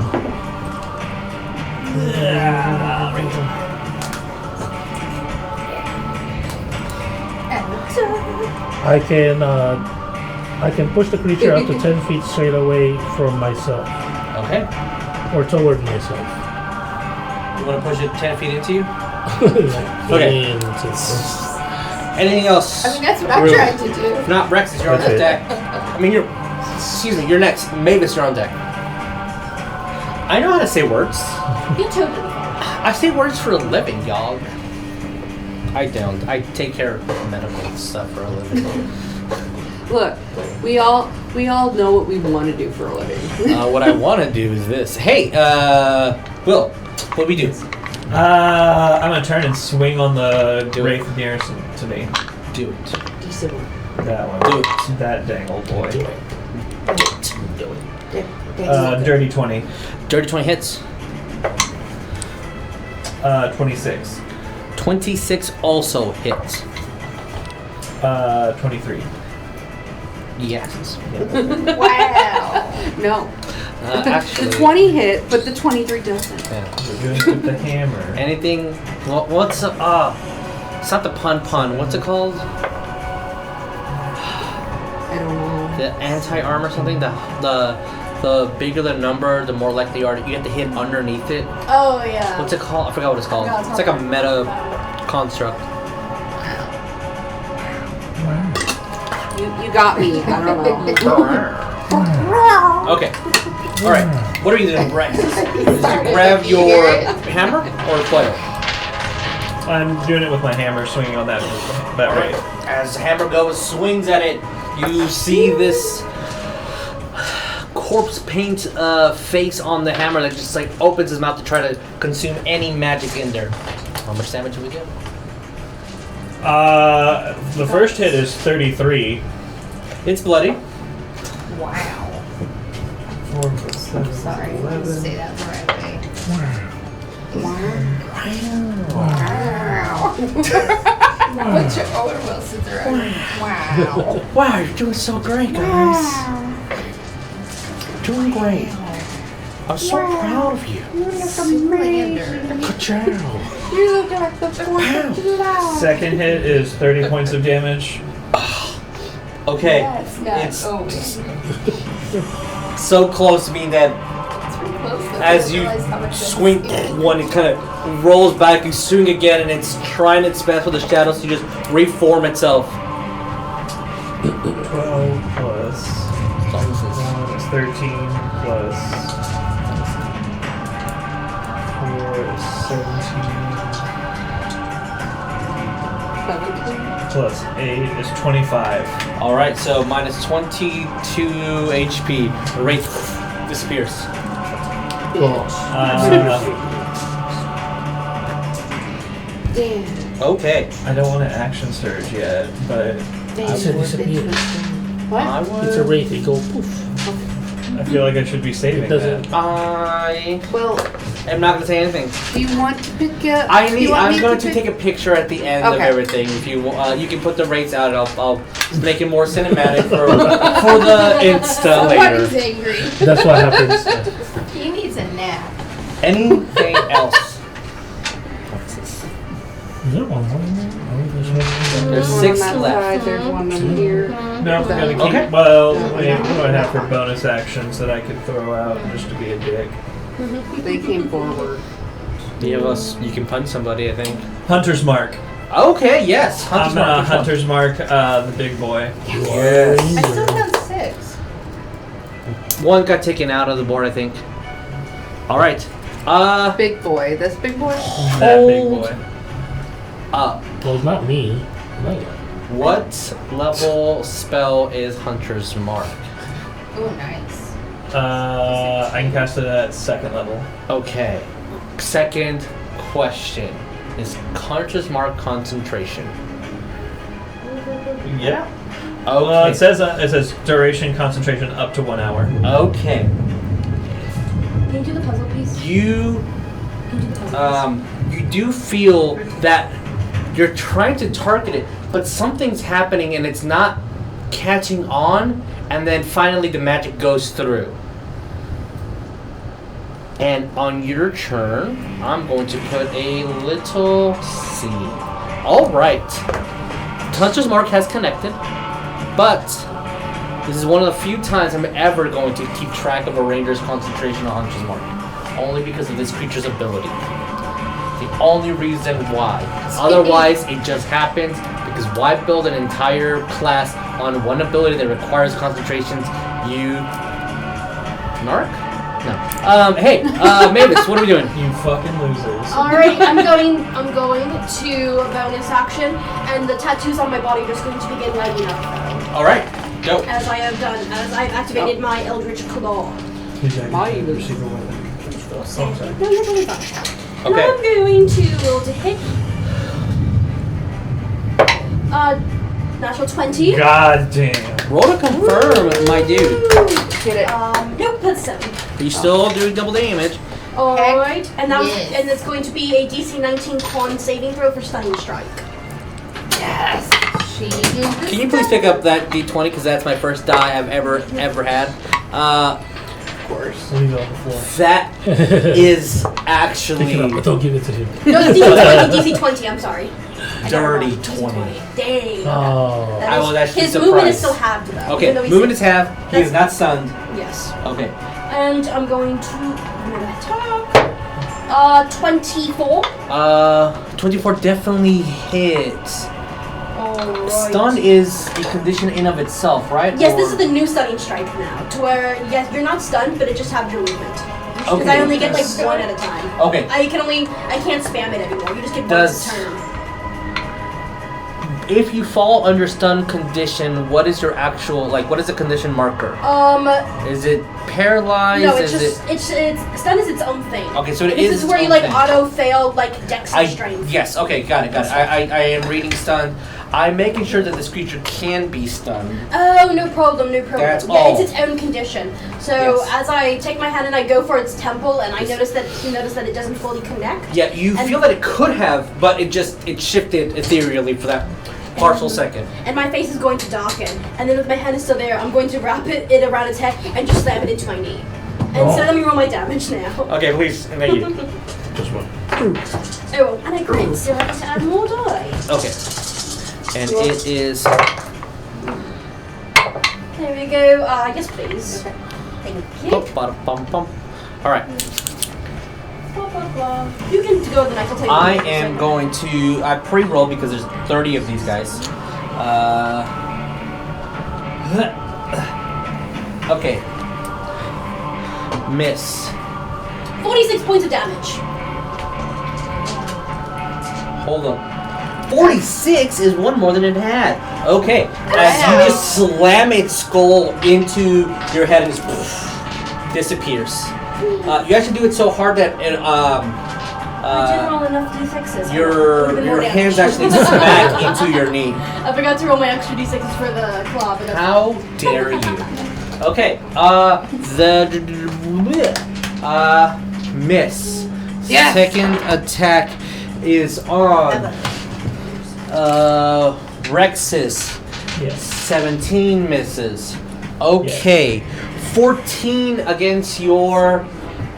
I can push the creature up to 10 feet straight away from myself, Okay. or toward myself. You want to push it 10 feet into you? Okay. Anything else? I mean, that's what I'm Rune? trying to do. If not, Rexis, you're on Okay. deck. I mean, you're next. Maevis, you're on deck. I know how to say words. You totally fine. I say words for a living, y'all. I don't. I take care of medical stuff for a living. Look, we all know what we want to do for a living. What I want to do is this. Hey, Will, what do we do? I'm gonna turn and swing on the Do it. wraith nearest to me. Do it. That one. Do it. That dang old boy. Do it. Do it. Dirty 20. Dirty 20 hits. 26. 26 also hits. 23. Yes. Wow. No. Actually. The 20 hit, but the 23 doesn't. Yeah. We're doing it with the hammer. Anything? What's it's not the pun. What's it called? I don't know. The anti-armor something. The bigger the number, the more likely you are. You have to hit underneath it. Oh yeah. What's it called? I forgot what it's called. No, It's like a meta construct. You got me. I don't know. Okay. All right. What are you doing, Rex? Did you grab your hammer or flail? I'm doing it with my hammer, swinging on that wraith. As the hammer goes, swings at it, you see this corpse paint face on the hammer that just like opens his mouth to try to consume any magic in there. How much damage do we get? The first hit is 33. It's bloody. Wow. 4 plus 7 is Sorry, I didn't 11. say that the right way. Wow. Put your Owen Wilson's around. Wow. Wow, you're doing so great, guys. Doing great. I'm so proud of you. Slander. Good job. You look like the 4th of July. Second hit is 30 points of damage. Okay, Yes. it's so close to being dead. It's pretty close. though. As I you realize how much swing that's one, it kind of rolls back. You swing again, and it's trying its best with the shadows to just reform itself. 12 plus 1 is 13 plus 4 is 17 plus 8 is 25. All right, so minus 22 HP. The wraith disappears. Cool. Damn. Okay. I don't want to action surge yet, but Damn. It's a disappear. What? It's a wraith. It go poof. I feel like I should be saving It doesn't. that. I Well, am not going to say anything. do you want to pick up? I'm going to take a picture at the end of Okay. everything. If you you can put the rates out. I'll make it more cinematic for the Insta later. Somebody's angry. That's what happens. He needs a nap. Anything else? Is there one more in there? Oh, there's one. There's One 6 on that left. side, there's one over here. No, I'm gonna keep. Okay. Well, wait, what do I have for bonus actions that I could throw out just to be a dick? They came forward. You can punch somebody, I think. Hunter's Mark. Okay, yes. Hunter's I'm Mark. Which one? Hunter's Mark, the big boy. Yes. I still have 6. One got taken out of the board, I think. All right. Big boy. That's big boy? That big boy. Up. Well, it's not me. No. What level spell is Hunter's Mark? Oh, nice. I can cast it at 2nd level. Okay. Second question. Is Hunter's Mark concentration? Yeah. Okay. It says duration concentration up to 1 hour. Okay. Can you do the puzzle piece? You Can you do the puzzle piece? you do feel that you're trying to target it, but something's happening and it's not catching on, and then finally the magic goes through. And on your turn, I'm going to put a little C. All right. Hunter's Mark has connected, but this is one of the few times I'm ever going to keep track of a ranger's concentration on Hunter's Mark, only because of this creature's ability. The only reason why. Otherwise, it just happens because why build an entire class on one ability that requires concentrations? You narc? No. Hey, Maevis, what are we doing? You fucking losers. Alright, I'm going to bonus action, and the tattoos on my body are just going to begin lighting up All right, go. as I've activated my Eldritch Claw. Maevis. Receiver weapon. Oh, sorry. No, you're totally fine. And Okay. I'm going to roll to hit. Natural 20. God damn. Roll to confirm, my dude. Get it. Nope, that's 7. Are you still doing double damage? Alright, and that was, yes. and it's going to be a DC 19 con saving throw for stunning strike. Yes. She is the Can you please pick up that D20 because that's my first die I've ever had. Of course. Leave it on the floor. That is Pick it up, actually but don't give it to him. No, it's DC 20, I'm sorry. I got it dirty wrong. DC 20. Dang. Oh. That I is- was actually his movement is surprised. still halved though. even Okay, though he's- movement is half. He is not stunned. Yes. Okay. And I'm going to attack. 24. 24 definitely hits. Alright. Stun is a condition in of itself, right? Yes, Or- this is the new stunning strike now. To where, yes, you're not stunned, but it just has your movement. Because Okay. I only get like 1 at a time. Okay. I can't spam it anymore. You just get Does- one turn. If you fall under stun condition, what is your actual what is the condition marker? Is it paralyzed? No, it's is just it's stun is its own thing. Okay, so it this is is where its you own like thing. auto fail like dex and strength. Yes, okay, got it. I am reading stun. I'm making sure that this creature can be stunned. Oh, no problem. That's yeah, all. it's its own condition. So Yes. as I take my hand and I go for its temple, and I notice that it doesn't fully connect. Yeah, you And- feel that it could have, but it shifted ethereally for that partial second. And my face is going to darken. And then with my hand is still there, I'm going to wrap it around its head and just slam it into my knee. And so let me roll my damage now. Okay, please, and then you. Just one. Oh, and I crit, so I have to add more die. Okay. And it is. There we go. Yes, please. Thank you. Alright. Blah, blah, blah. You can go with the next. I'll tell you. I am going to. I pre-roll because there's 30 of these guys. Okay. Miss. 46 points of damage. Hold on. 46 is one more than it had. Okay. As you just slam its skull into your head and just disappears. You actually do it so hard that I did roll enough d6s. Your hands actually smack into your knee. I forgot to roll my extra d6s for the claw. But How dare you? Okay, miss. Yes. Second attack is on Rexis. Yes. 17 misses. Okay. 14 against your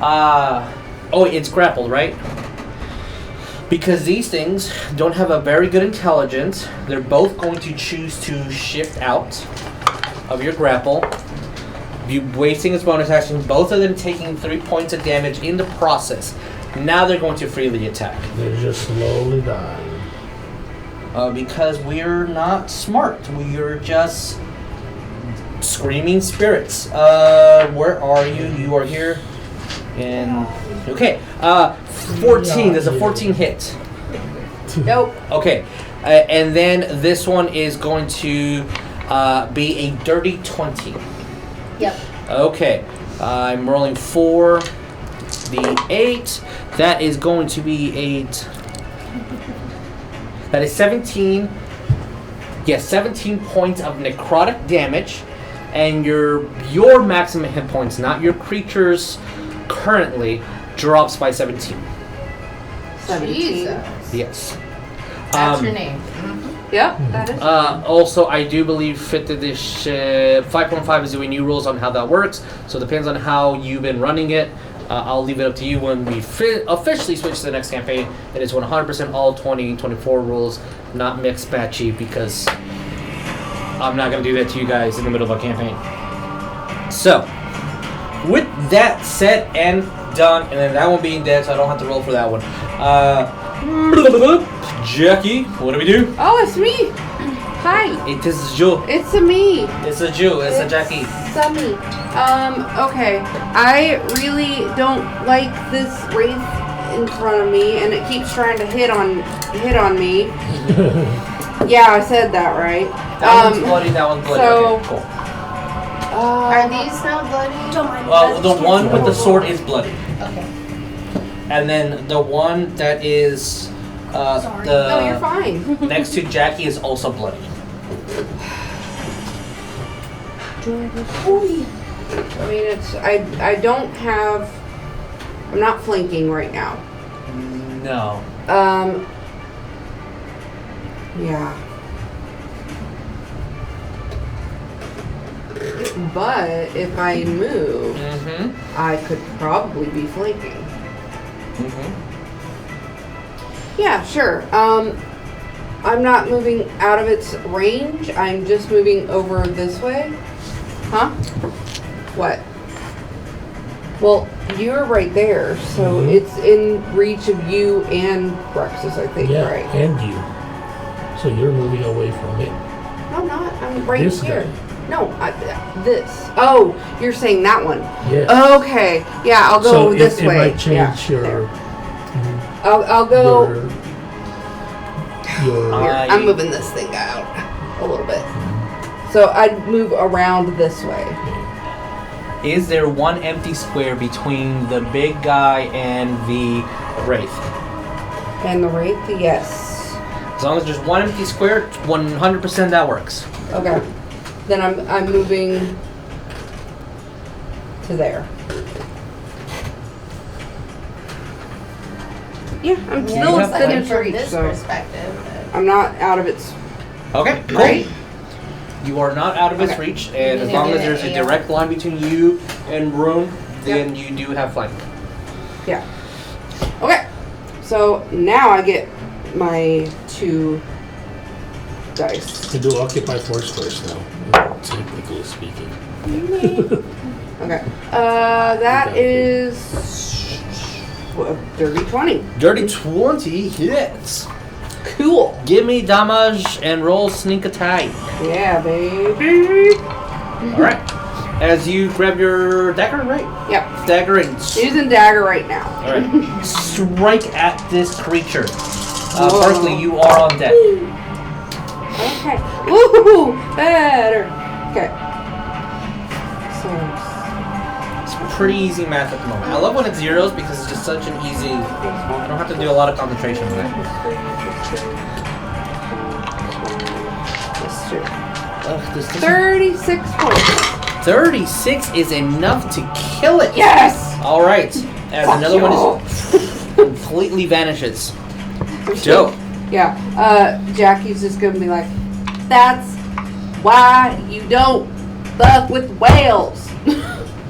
oh, it's grappled, right? Because these things don't have a very good intelligence, they're both going to choose to shift out of your grapple. You wasting its bonus action, both of them taking 3 points of damage in the process. Now they're going to freely attack. They're just slowly dying. Because we're not smart. We're just screaming spirits. Where are you? You are here. And okay. 14. Does a 14 hit? Nope. Okay. And then this one is going to be a dirty 20. Yep. Okay. I'm rolling 4 the 8. That is going to be 8. That is 17. Yes, 17 points of necrotic damage, and your maximum hit points, not your creature's currently, drops by 17. 17. Jesus. Yes. That's your name. Yep, that is. Also, I do believe 5.5 is doing new rules on how that works, so it depends on how you've been running it. I'll leave it up to you when we officially switch to the next campaign. It is 100% all 2024 rules, not mixed batchy, because I'm not going to do that to you guys in the middle of a campaign. So, with that said and done, and then that one being dead, so I don't have to roll for that one. Jackie, what do we do? Oh, it's me. Hi. It is you. It's a me. It's a Jew. It's a Jackie. It's a me. Okay. I really don't like this wraith in front of me, and it keeps trying to hit on me. Yeah, I said that right. That one's bloody. That one's bloody. So, okay, cool. Are these not bloody? Don't mind. Well, the one with the sword is bloody, Okay. and then the one that is Sorry. no, you're the fine. next to Jackie is also bloody. I mean, it's I don't have. I'm not flanking right now. No. Yeah. But if I move, Mm-hmm. I could probably be flanking. Mm-hmm. Yeah, sure. I'm not moving out of its range. I'm just moving over this way. Huh? What? Well, you're right there, so it's in reach of you and Rexis, I think, Yeah, right? and you. So you're moving away from it. No, I'm not. I'm right This here. guy. No, this. Oh, you're saying that one. Yes. Okay. Yeah, I'll go So this it way. might change Yeah, your, there. I'll go. your Here, I'm moving this thing out a little bit. So I'd move around this way. Is there one empty square between the big guy and the wraith? And the wraith, yes. As long as there's one empty square, 100% that works. Okay. Then I'm moving to there. Yeah, I'm still have within flank its from reach, this so perspective. I'm not out of its Okay, cool. right. You are not out of its Okay. reach, and as You long did as there's it, a yeah. direct line between you and Rune, then you do have flank. Yeah. Okay. So now I get my 2 dice. to do occupy force first now, technically speaking. Okay. That is dirty 20. Dirty 20 hits. Cool. Give me damage and roll sneak attack. Yeah, baby. Alright. As you grab your dagger, right? Yep. Dagger and Using dagger right now. alright. Strike at this creature. Whoa. Barklee, you are on deck. Okay. Woohoo! Better. Okay. So pretty easy math at the moment. I love when it's zeros because it's just such an easy. I don't have to do a lot of concentration with it. That's true. This 36 points. 36 is enough to kill it. Yes! All right. As another one is completely vanishes. Dope. Yeah. Jackie's just gonna be like, that's why you don't fuck with whales.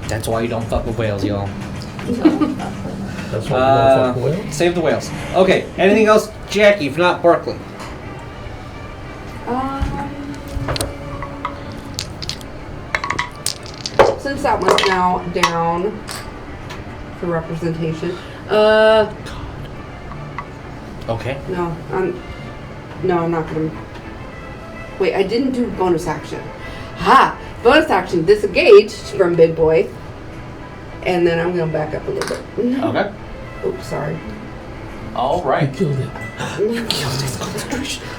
That's why you don't fuck with whales, y'all. That's why you don't fuck whales. Save the whales. Okay. Anything else, Jackie? If not, Barklee. Since that one's now down for representation, Okay. no, I'm not gonna. Wait, I didn't do bonus action. Ha! Bonus action, disengaged from Big Boy, and then I'm gonna back up a little bit. Okay. Oops, sorry. All You right. killed it.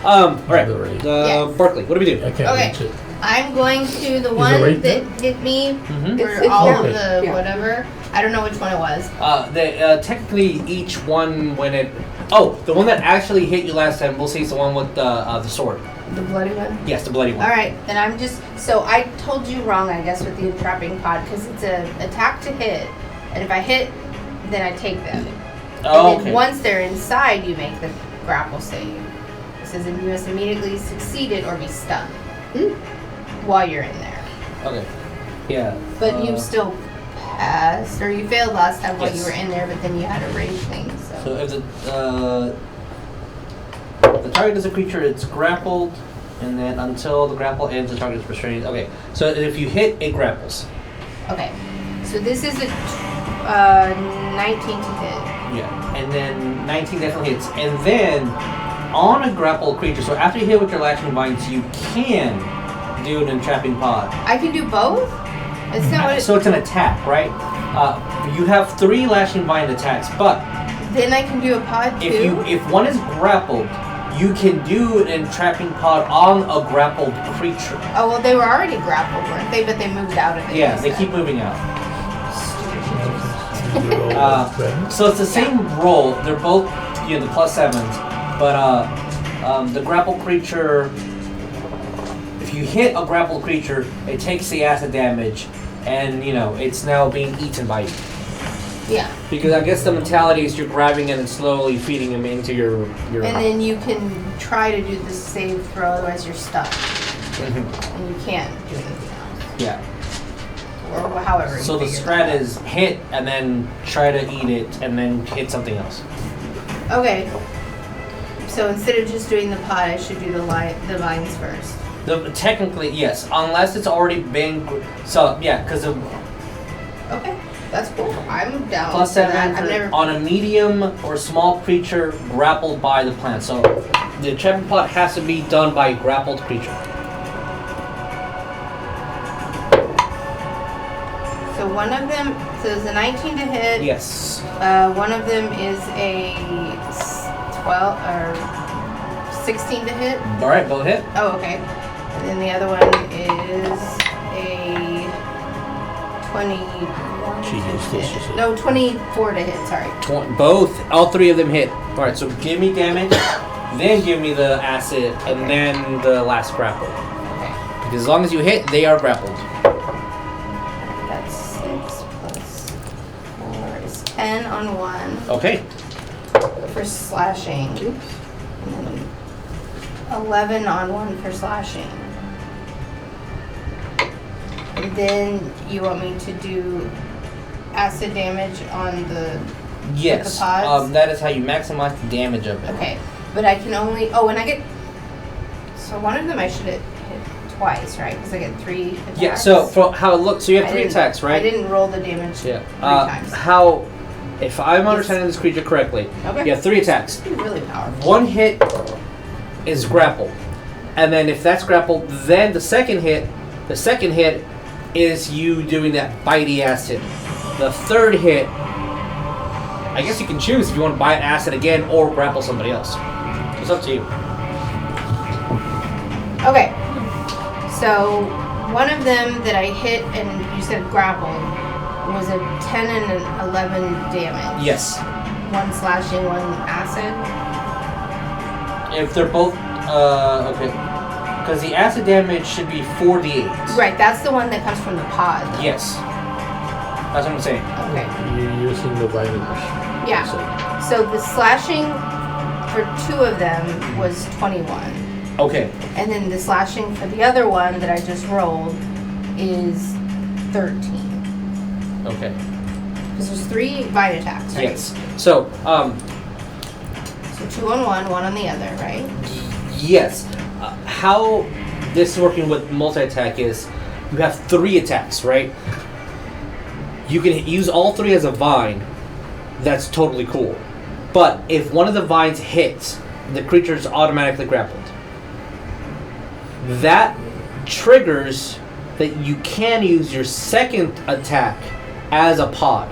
All right. Yes. Barklee, what do we do? I can't Okay. reach it. I'm going to the it one right that there? hit me Mhm. for It's all down. of the Yeah. whatever. I don't know which one it was. Technically, each one when it. Oh, the one that actually hit you last time. We'll see. It's the one with the sword. The bloody one. Yes, the bloody one. All right, then I'm just. So I told you wrong, I guess, with the entrapping pod because it's a attack to hit, and if I hit, then I take them. Oh, And then okay. once they're inside, you make the grapple save. It says that you must immediately succeed it or be stunned while you're in there. Okay. Yeah. But you still passed, or you failed last time while you Yes. were in there, but then you had a rage thing. So if the target is a creature, it's grappled, and then until the grapple ends, the target is restrained. Okay. So if you hit, it grapples. Okay, so this is a 19 to hit. Yeah. And then 19 definitely hits, and then on a grappled creature. So after you hit with your lashing vines, you can do an entrapping pod. I can do both? It's not what So it's an attack, right? You have 3 lashing vine attacks, but then I can do a pod too? if one is grappled, you can do an entrapping pod on a grappled creature. Oh, well, they were already grappled, weren't they? But they moved out of it. Yeah, they instead. keep moving out. You roll better. So it's the same roll. They're both the +7s, but the grappled creature. If you hit a grappled creature, it takes the acid damage, and it's now being eaten by you. Yeah. Because I guess the mentality is you're grabbing it and slowly feeding him into your. And then you can try to do the save throw, otherwise you're stuck. Mhm. And you can't do anything else. Yeah. Or however you So the figure strat that is hit and then try to eat it and then hit something else. out. Okay. So instead of just doing the pod, I should do the vines first. Technically, yes, unless it's already been. So yeah, because Okay. That's cool. I'm down for +7 that. I've never. on a medium or small creature grappled by the plant. So the entrapping pod has to be done by a grappled creature. So one of them. So it's a 19 to hit. Yes. One of them is a 12 or 16 to hit. All right, both hit. Oh, okay. And then the other one is a 21 She used to this, she hit. said. No, 24 to hit, sorry. All 3 of them hit. All right, so give me damage, then give me the acid, and then the last grapple. Okay. Because as long as you hit, they are grappled. That's 6 plus 4 is 10 on one Okay. for slashing. And then 11 on one for slashing. And then you want me to do acid damage on the. Yes. The pods? That is how you maximize the damage of it. Okay, but I can only. Oh, and I get. So one of them I should have hit twice, right? Because I get 3 attacks. Yeah. So for how it looks, so you have I 3 didn't- attacks, right? I didn't roll the damage Yeah. 3 times. How? If I'm understanding this creature correctly, Okay. you have 3 attacks. Really powerful. One hit is grappled, and then if that's grappled, then the second hit is you doing that bitey acid. The third hit, I guess you can choose if you want to bite acid again or grapple somebody else. It's up to you. Okay. So one of them that I hit and you said grappled was it 10 and an 11 damage? Yes. 1 slashing, 1 acid. If they're both, okay. Because the acid damage should be 4d8. Right, that's the one that comes from the pod. Though. Yes. That's what I'm saying. Okay. You're using the Vine-Lash. Yeah. So the slashing for 2 of them was 21. Okay. And then the slashing for the other one that I just rolled is 13. Okay. Because there's 3 bite attacks, right? Yes. So, So 2 on one, 1 on the other, right? yes. How this is working with multi-attack is you have 3 attacks, right? You can use all 3 as a vine. That's totally cool. But if one of the vines hits, the creature is automatically grappled. That triggers that you can use your second attack as a pod.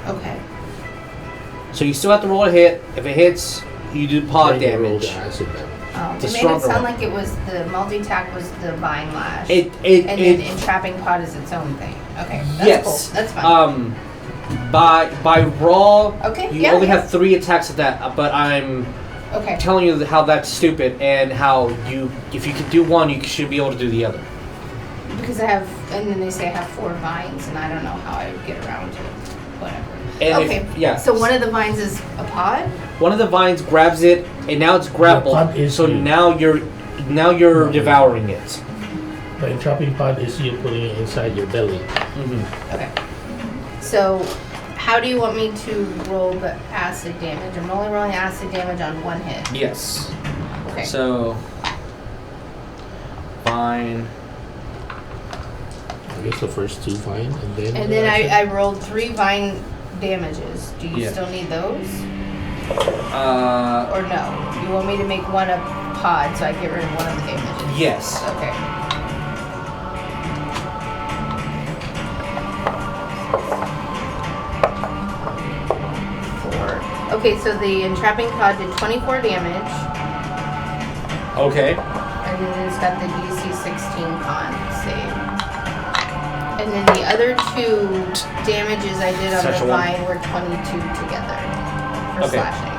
Okay. So you still have to roll a hit. If it hits, you do pod Then you roll damage. the acid damage. The It made it stronger sound one. like it was the multi-attack was the Vine Lash. It and then entrapping pod is its own thing. Okay, that's yes. cool. That's fine. By raw, Okay, you yeah, only yeah. have 3 attacks at that. But I'm Okay. telling you how that's stupid and how if you can do one, you should be able to do the other. Because I have, and then they say I have 4 vines, and I don't know how I would get around to it. Whatever. And Okay. yeah. So one of the vines is a pod. One of the vines grabs it, and now it's grappled. pod is So you. now you're devouring it. The entrapping pod is you putting it inside your belly. Mm-hmm. Okay. So, how do you want me to roll the acid damage? I'm only rolling acid damage on 1 hit. Yes. Okay. So, vine. I guess the first 2 Vine, and then. And the then acid. I rolled 3 vine damages. Do you Yeah. still need those? Uh, Or no? You want me to make 1 a pod so I get rid of 1 of the damages? yes. Okay. Okay, so the entrapping pod did 24 damage, Okay. and then it's got the DC 16 con save. And then the other 2 damages I did on Such the a one. vine were 22 together for Okay. slashing.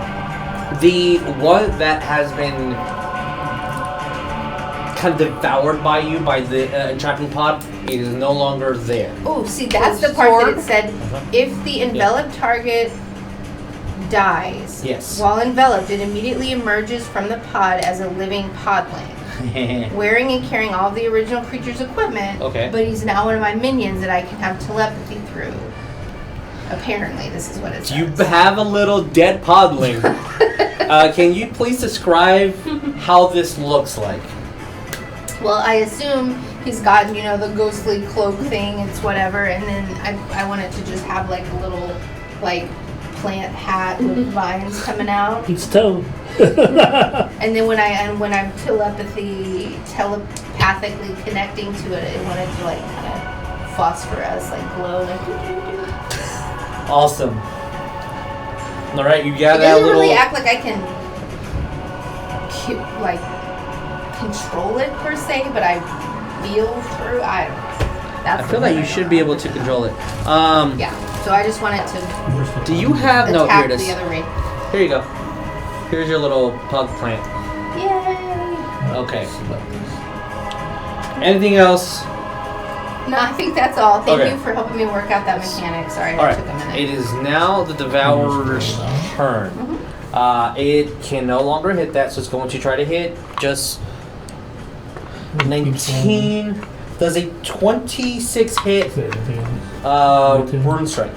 The one that has been kind of devoured by you by the entrapping pod is no longer there. Oh, see, that's the part that it said, if the enveloped target dies, Yes. while enveloped, it immediately emerges from the pod as a living podling. Wearing and carrying all of the original creature's equipment, Okay. but he's now one of my minions that I can have telepathy through. Apparently, this is what it says. You have a little dead podling. Can you please describe how this looks like? Well, I assume he's got, the ghostly cloak thing, it's whatever, and then I wanted to just have like a little, like, plant hat with vines coming out. It's toe. And then when I'm telepathically connecting to it, I wanted to like kind of phosphorus, like glow, like. Awesome. All right, you got It that doesn't little. really act like I can, like, control it per se, but I feel through. I don't know. That's I feel the like part you I should don't be know. able to control it. Yeah. So I just wanted to Do you have no? Here attack it is. the other wraith. Here you go. Here's your little pug plant. Yay! Okay. Anything else? No, I think that's all. Thank Okay. you for helping me work out that mechanic. Sorry, All that right. took a minute. It is now the Devourer's turn. It can no longer hit that, so it's going to try to hit just 19. Does a 26 hit? Rune strike.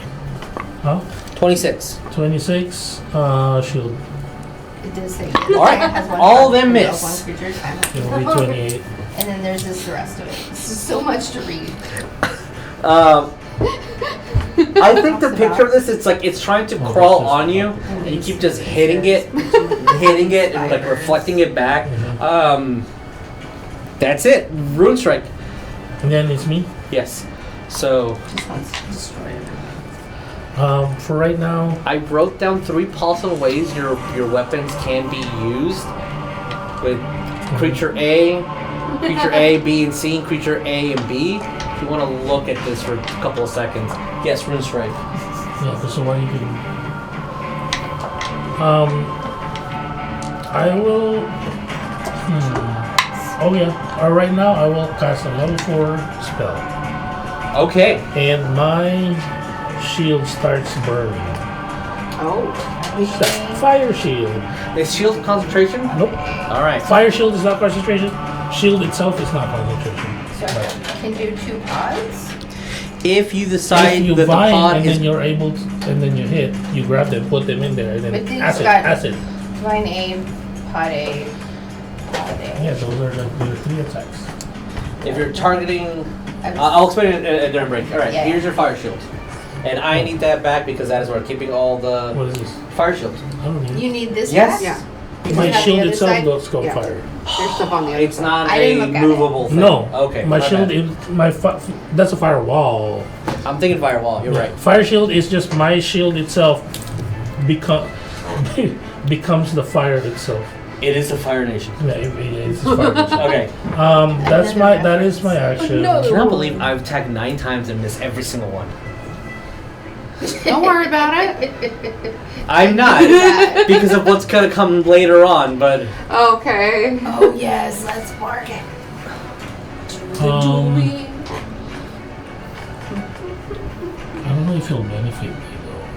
Huh? 26. 26. She'll It does say All right. has one All target them for miss. one creature's time. it'll be 28. And then there's the rest of it. This is so much to read. I think the picture of this, it's like it's trying to crawl on you, and you keep just hitting it, and like reflecting it back. That's it. Rune strike. And then it's me. Yes. So Just wants to destroy it. For right now, I wrote down 3 possible ways your weapons can be used with creature A, B, and C, and creature A and B. If you want to look at this for a couple of seconds. Yes, Rune Strike. Yeah, so what you can. I will. Oh yeah. Right now I will cast a level 4 spell, Okay. and my shield starts burning. Oh. What's that? Fire shield. Is shield concentration? Nope. All right. Fire shield is not concentration. Shield itself is not concentration. So I can do 2 pods. If you decide If you that the bind pod and is then you're able to, and then you hit, you grab them, put them in there, and But then these acid. got- Vine A, pod A, pod A. Yeah, those are the 3 attacks. if you're targeting, I'll explain it during break. All right. Yeah. Here's your fire shield, and I need that back because that is where I'm keeping all the What is this? fire shield. I don't know. You need this Yes. back? Yeah. Does My it have the shield other itself side? goes on Yeah. fire. There's stuff on the other It's side. not I a didn't look at it. movable thing. No. Okay. My shield bad. is that's a firewall. I'm thinking firewall. You're right. Fire shield is just my shield itself becomes the fire itself. It is the Fire Nation. Yeah, it's fire. Okay. That is my action. No. I cannot believe I've attacked 9 times and missed every single one. Don't worry about it. I'm not because of what's gonna come later on. But Okay. Oh yes, let's bark it. I don't know if he'll benefit me though,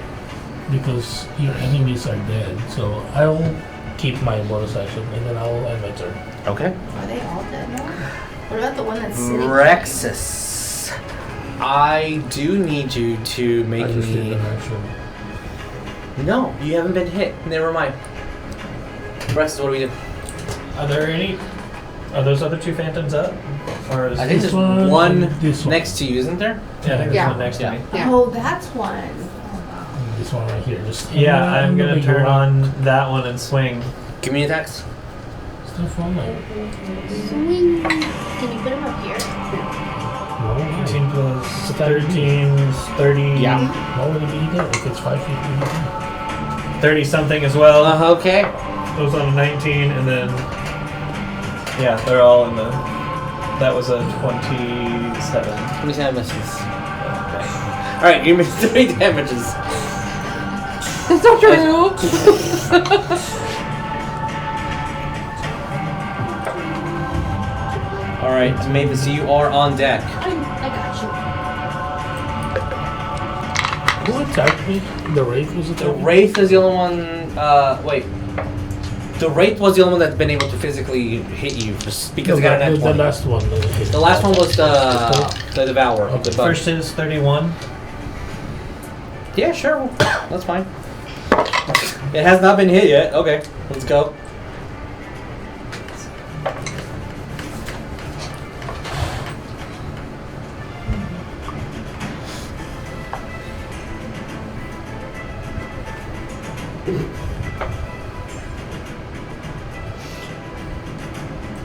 because your enemies are dead. So I'll keep my bonus action and then I'll end my turn. okay. Are they all dead now? What about the one that's sitting? Rexis, I do need you to make I just did me. an action. No, you haven't been hit. Never mind. Rexis, what do we do? Are there any? Are those other 2 phantoms up? Or is I think This there's one one and this one. next to you, isn't there? yeah, I think there's Yeah. one next Yeah. to me. Yeah. Oh, that's one. This one right here. Just Yeah, I'm the gonna big turn rock. on that one and swing. Give me attacks. Still falling. Swing. Can you put him up here? No, 18 plus 13 is 30. Yeah. Why would it be there if it's 5 feet? 30 something as well. Okay. Those on a 19, and then yeah, they're all in the. That was a 27. 27 misses. All right, give me 3 damages. That's not true. All right, Maevis, you are on deck. I got you. Who attacked me? The Wraith was The attacking? Wraith is the only one. Wait. The Wraith was the only one that's been able to physically hit you just because it got an the, net the 20. last one. The last one was the Devourer. Okay. The bug. First is 31. Yeah, sure. That's fine. It has not been hit yet. Okay, let's go.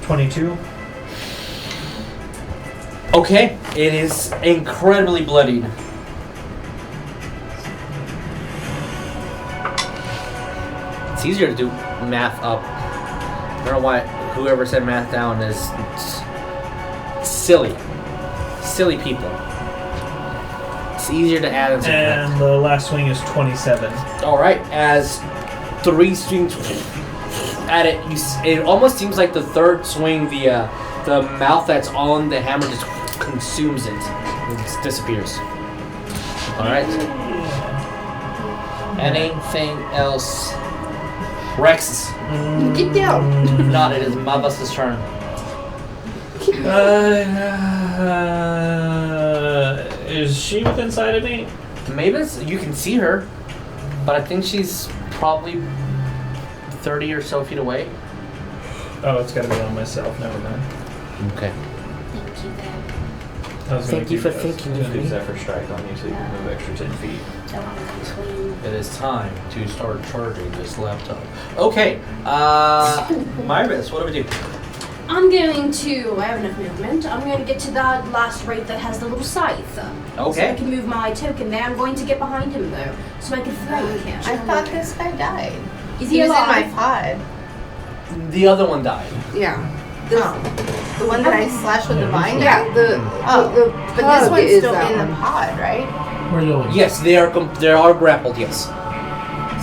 $22. Okay, it is incredibly bloodied. It's easier to do math up. I don't know why whoever said math down is silly. Silly people. It's easier to add and subtract. And the last swing is 27. Alright, as 3 swings at it, it almost seems like the third swing, the mouth that's on the hammer just consumes it. It just disappears. Alright. Anything else? Rexis. Get down. Not, it is Maevis' turn. Is she within sight of me? Maevis, you can see her, but I think she's probably 30 or so feet away. Oh, it's gotta be on myself. Never mind. Okay. Thank you, babe. I was Thank gonna you for do- thinking I was of gonna do me. Zephyr Strike on you so you can move extra 10 feet. It is time to start charging this laptop. Okay, Maevis, what do we do? I'm going to. I have enough movement. I'm going to get to that last wraith that has the little scythe. So I Okay. can move my token there. I'm going to get behind him though, so I can flank him. I thought this guy died. Is He he was in my alive? pod. The other one died. Yeah. The one that I slashed with the vine? Yeah, the But this pug one's is still that in one. the pod, right? Where are you going? Yes, they are grappled. Yes.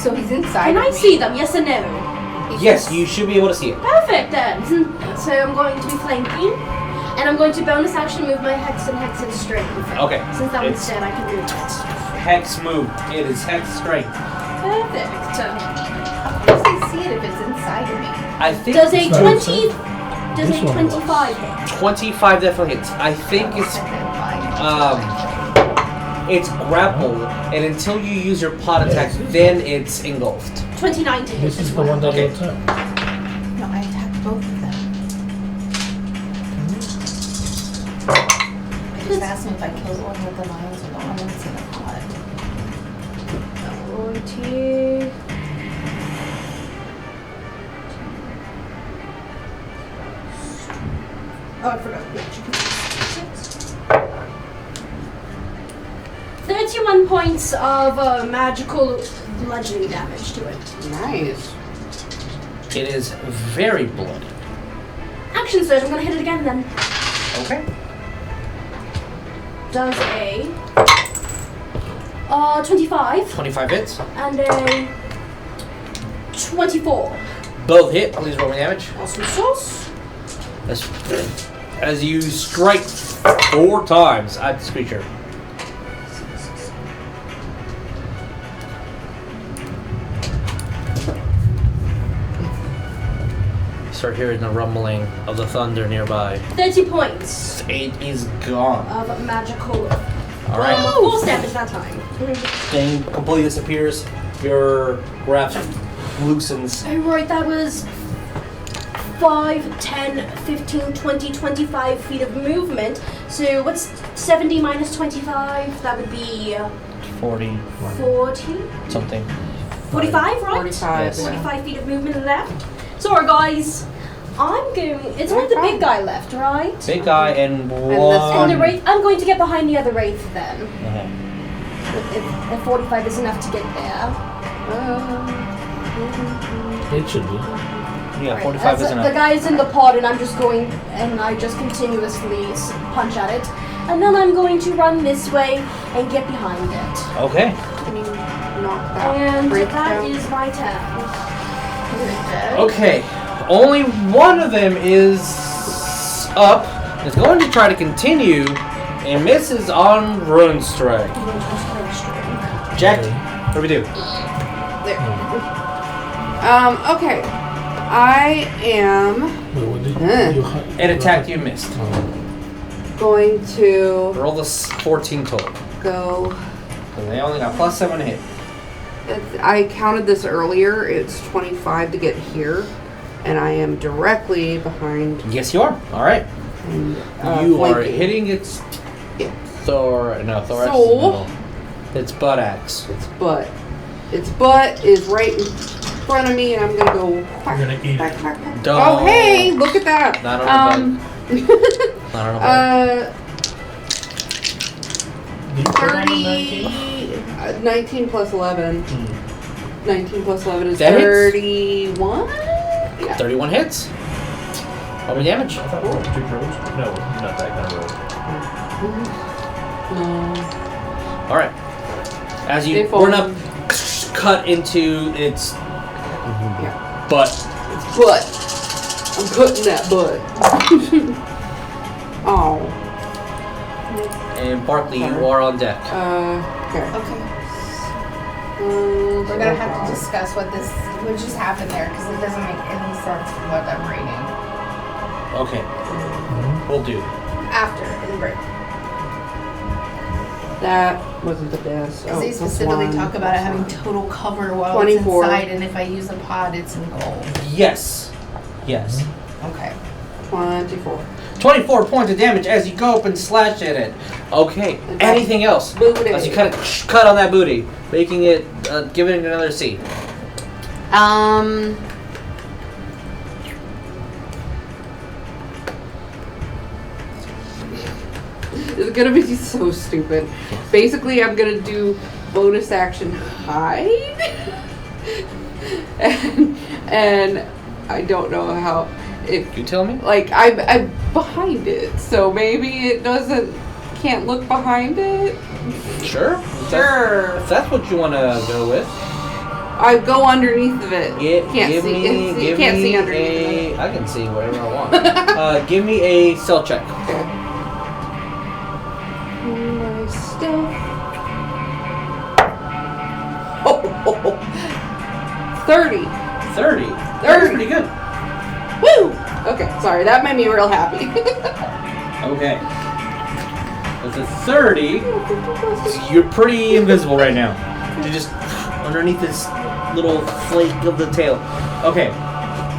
So he's inside. Can of I me. see them? Yes or no? Yes, you should be able to see it. Perfect then. So I'm going to be flanking, and I'm going to bonus action move my Hex and Strength. Okay. Since that one's It's dead, I can do it. Hex move. It is Hex strength. Perfect. How does he see it if it's inside of me? I think Does a Sorry, 20? Does This a one was. 25 hit? 25 definitely hits. I think it's it's grappled, and until you use your pot attack, then it's engulfed. 29 to hit. This is the one that Okay. will attack. No, I attacked both of them. I just asked him if I killed the one with the lions or the one that's in the pod. I'm going to... Oh, I forgot. 31 points of magical bludgeoning damage to it. Nice. It is very bloody. Action surge, I'm gonna hit it again then. Okay. Does a 25 25 hits. and a 24. Both hit. Please roll me damage. Awesome sauce. As you strike 4 times at this creature. Start hearing the rumbling of the thunder nearby. 30 points It is gone. of magical. Alright. Force damage that time. Thing completely disappears. Your grasp loosens. Alright, that was 5, 10, 15, 20, 25 feet of movement. So what's 70 minus 25? That would be 40 40? something. 45, right? 45, Yes. 45 feet of movement left. Sorry, guys. I'm going. It's only the big guy left, right? Big guy and this And one. the wraith. I'm going to get behind the other wraith then. Uh-huh. If 45 is enough to get there. It should be. Yeah, Right, 45 as is the enough. guy is in the pod, and I'm just going, and I just continuously punch at it, and then I'm going to run this way and get behind it. Okay. Can you knock that And break that down? is my turn. Okay. Only one of them is up. It's going to try to continue and misses on Rune Strike. Jack, what do we do? Okay. I am Wait, what did you It attacked you, missed. going to Roll this 14 total. go. And they only got +7 to hit. I counted this earlier. It's 25 to get here, and I am directly behind. Yes, you are. All right. And, You are flanking. hitting its Yeah. thorax. No, thorax is So- middle. Its butt axe. Its butt is right in front of me, and I'm gonna go. Whack, You're gonna eat whack, it. whack, whack. Don't. Oh, hey, look at that. Not on the Not on a butt. 30, 19 plus 11. 19 plus 11 is That hits. 31? Yeah. 31 hits. Roll me damage. I thought we were 2 pros. No, not that kind of roll. No. All right. As you They fall. run up, cut into its Yeah. butt. It's butt. I'm cutting that butt. Oh. And Barklee, you are on deck. Okay. Okay. We're gonna have to discuss what just happened there because it doesn't make any sense from what I'm reading. Okay. Will do. After in the break, That wasn't the best. because Oh, they plus specifically one, talk about it plus having one. total cover while 24. it's inside, and if I use a pod, it's in gold. Yes. Yes. Okay. 24. 24 points of damage as you go up and slash at it. Okay. Anything else? Booty. As you cut on that booty, making it, giving it another C. It's gonna be so stupid. Basically, I'm gonna do bonus action hide, and I don't know how. If You tell me. like I'm behind it, so maybe it can't look behind it. Sure. Sure. If that's what you want to go with. I go underneath of it. Can't give see. me, give can't me see underneath of it. I can see whatever I want. Give me a stealth check. Okay. My stealth. 30. 30. 30. That's pretty good. Woo! Okay, sorry, that made me real happy. Okay. With a 30, you're pretty invisible right now. You're just underneath this little flake of the tail. Okay.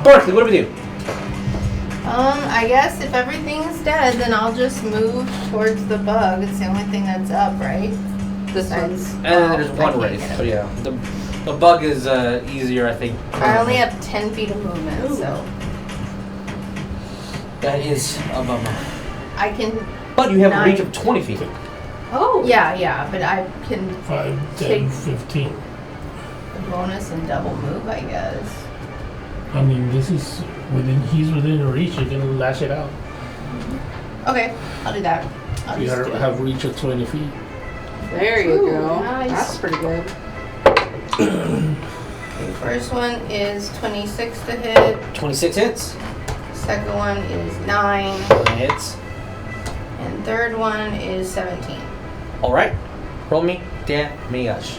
Barklee, what do we do? I guess if everything's dead, then I'll just move towards the bug. It's the only thing that's up, right? This one's. And then there's one wraith. But yeah, the bug is easier, I think. I only have 10 feet of movement, so That is a bummer. I can. But you have a 9. reach of 20 feet. Oh. Yeah, but I can 5, 10, Take- 15. the bonus and double move, I guess. I mean, this is he's within reach. You can lash it out. Okay, I'll do that. I'll You just do it. have reach of 20 feet. There you Ooh, go. nice. That's pretty good. The first one is 26 to hit. 26 hits. Second one is 9. Hits. And third one is 17. Alright. Roll me damage.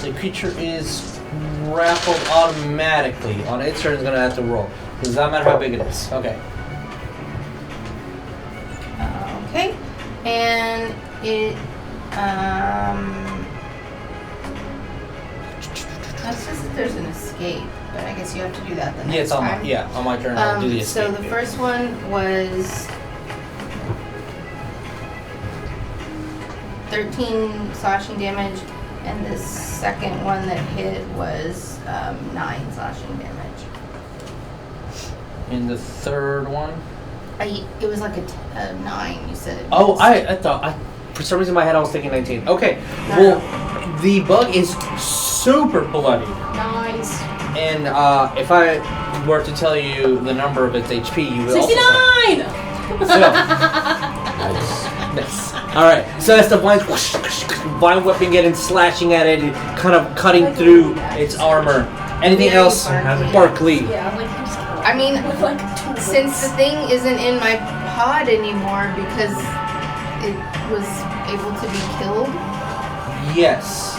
The creature is grappled automatically. On its turn, it's going to have to roll. Does not matter how big it is. Okay. Okay. And it, that's just that there's an escape, but I guess you have to do that the next Yeah, it's on my, time. on my turn. I'll do the So escape. the first one was 13 slashing damage, and the second one that hit was 9 slashing damage. And the third one? It was like a 9, you said. It Oh, was. I thought, for some reason in my head I was thinking 19. Okay, No. well, the bug is super bloody. Nice. And if I were to tell you the number of its HP, you would also 69! say. Nice. Alright, so that's the vine weapon getting slashing at it, and kind of cutting through its armor. Anything Very else? Barklee. Barklee. Yeah, like just I mean, with like 2 since the thing isn't in my pod anymore because it was able to be killed. Yes.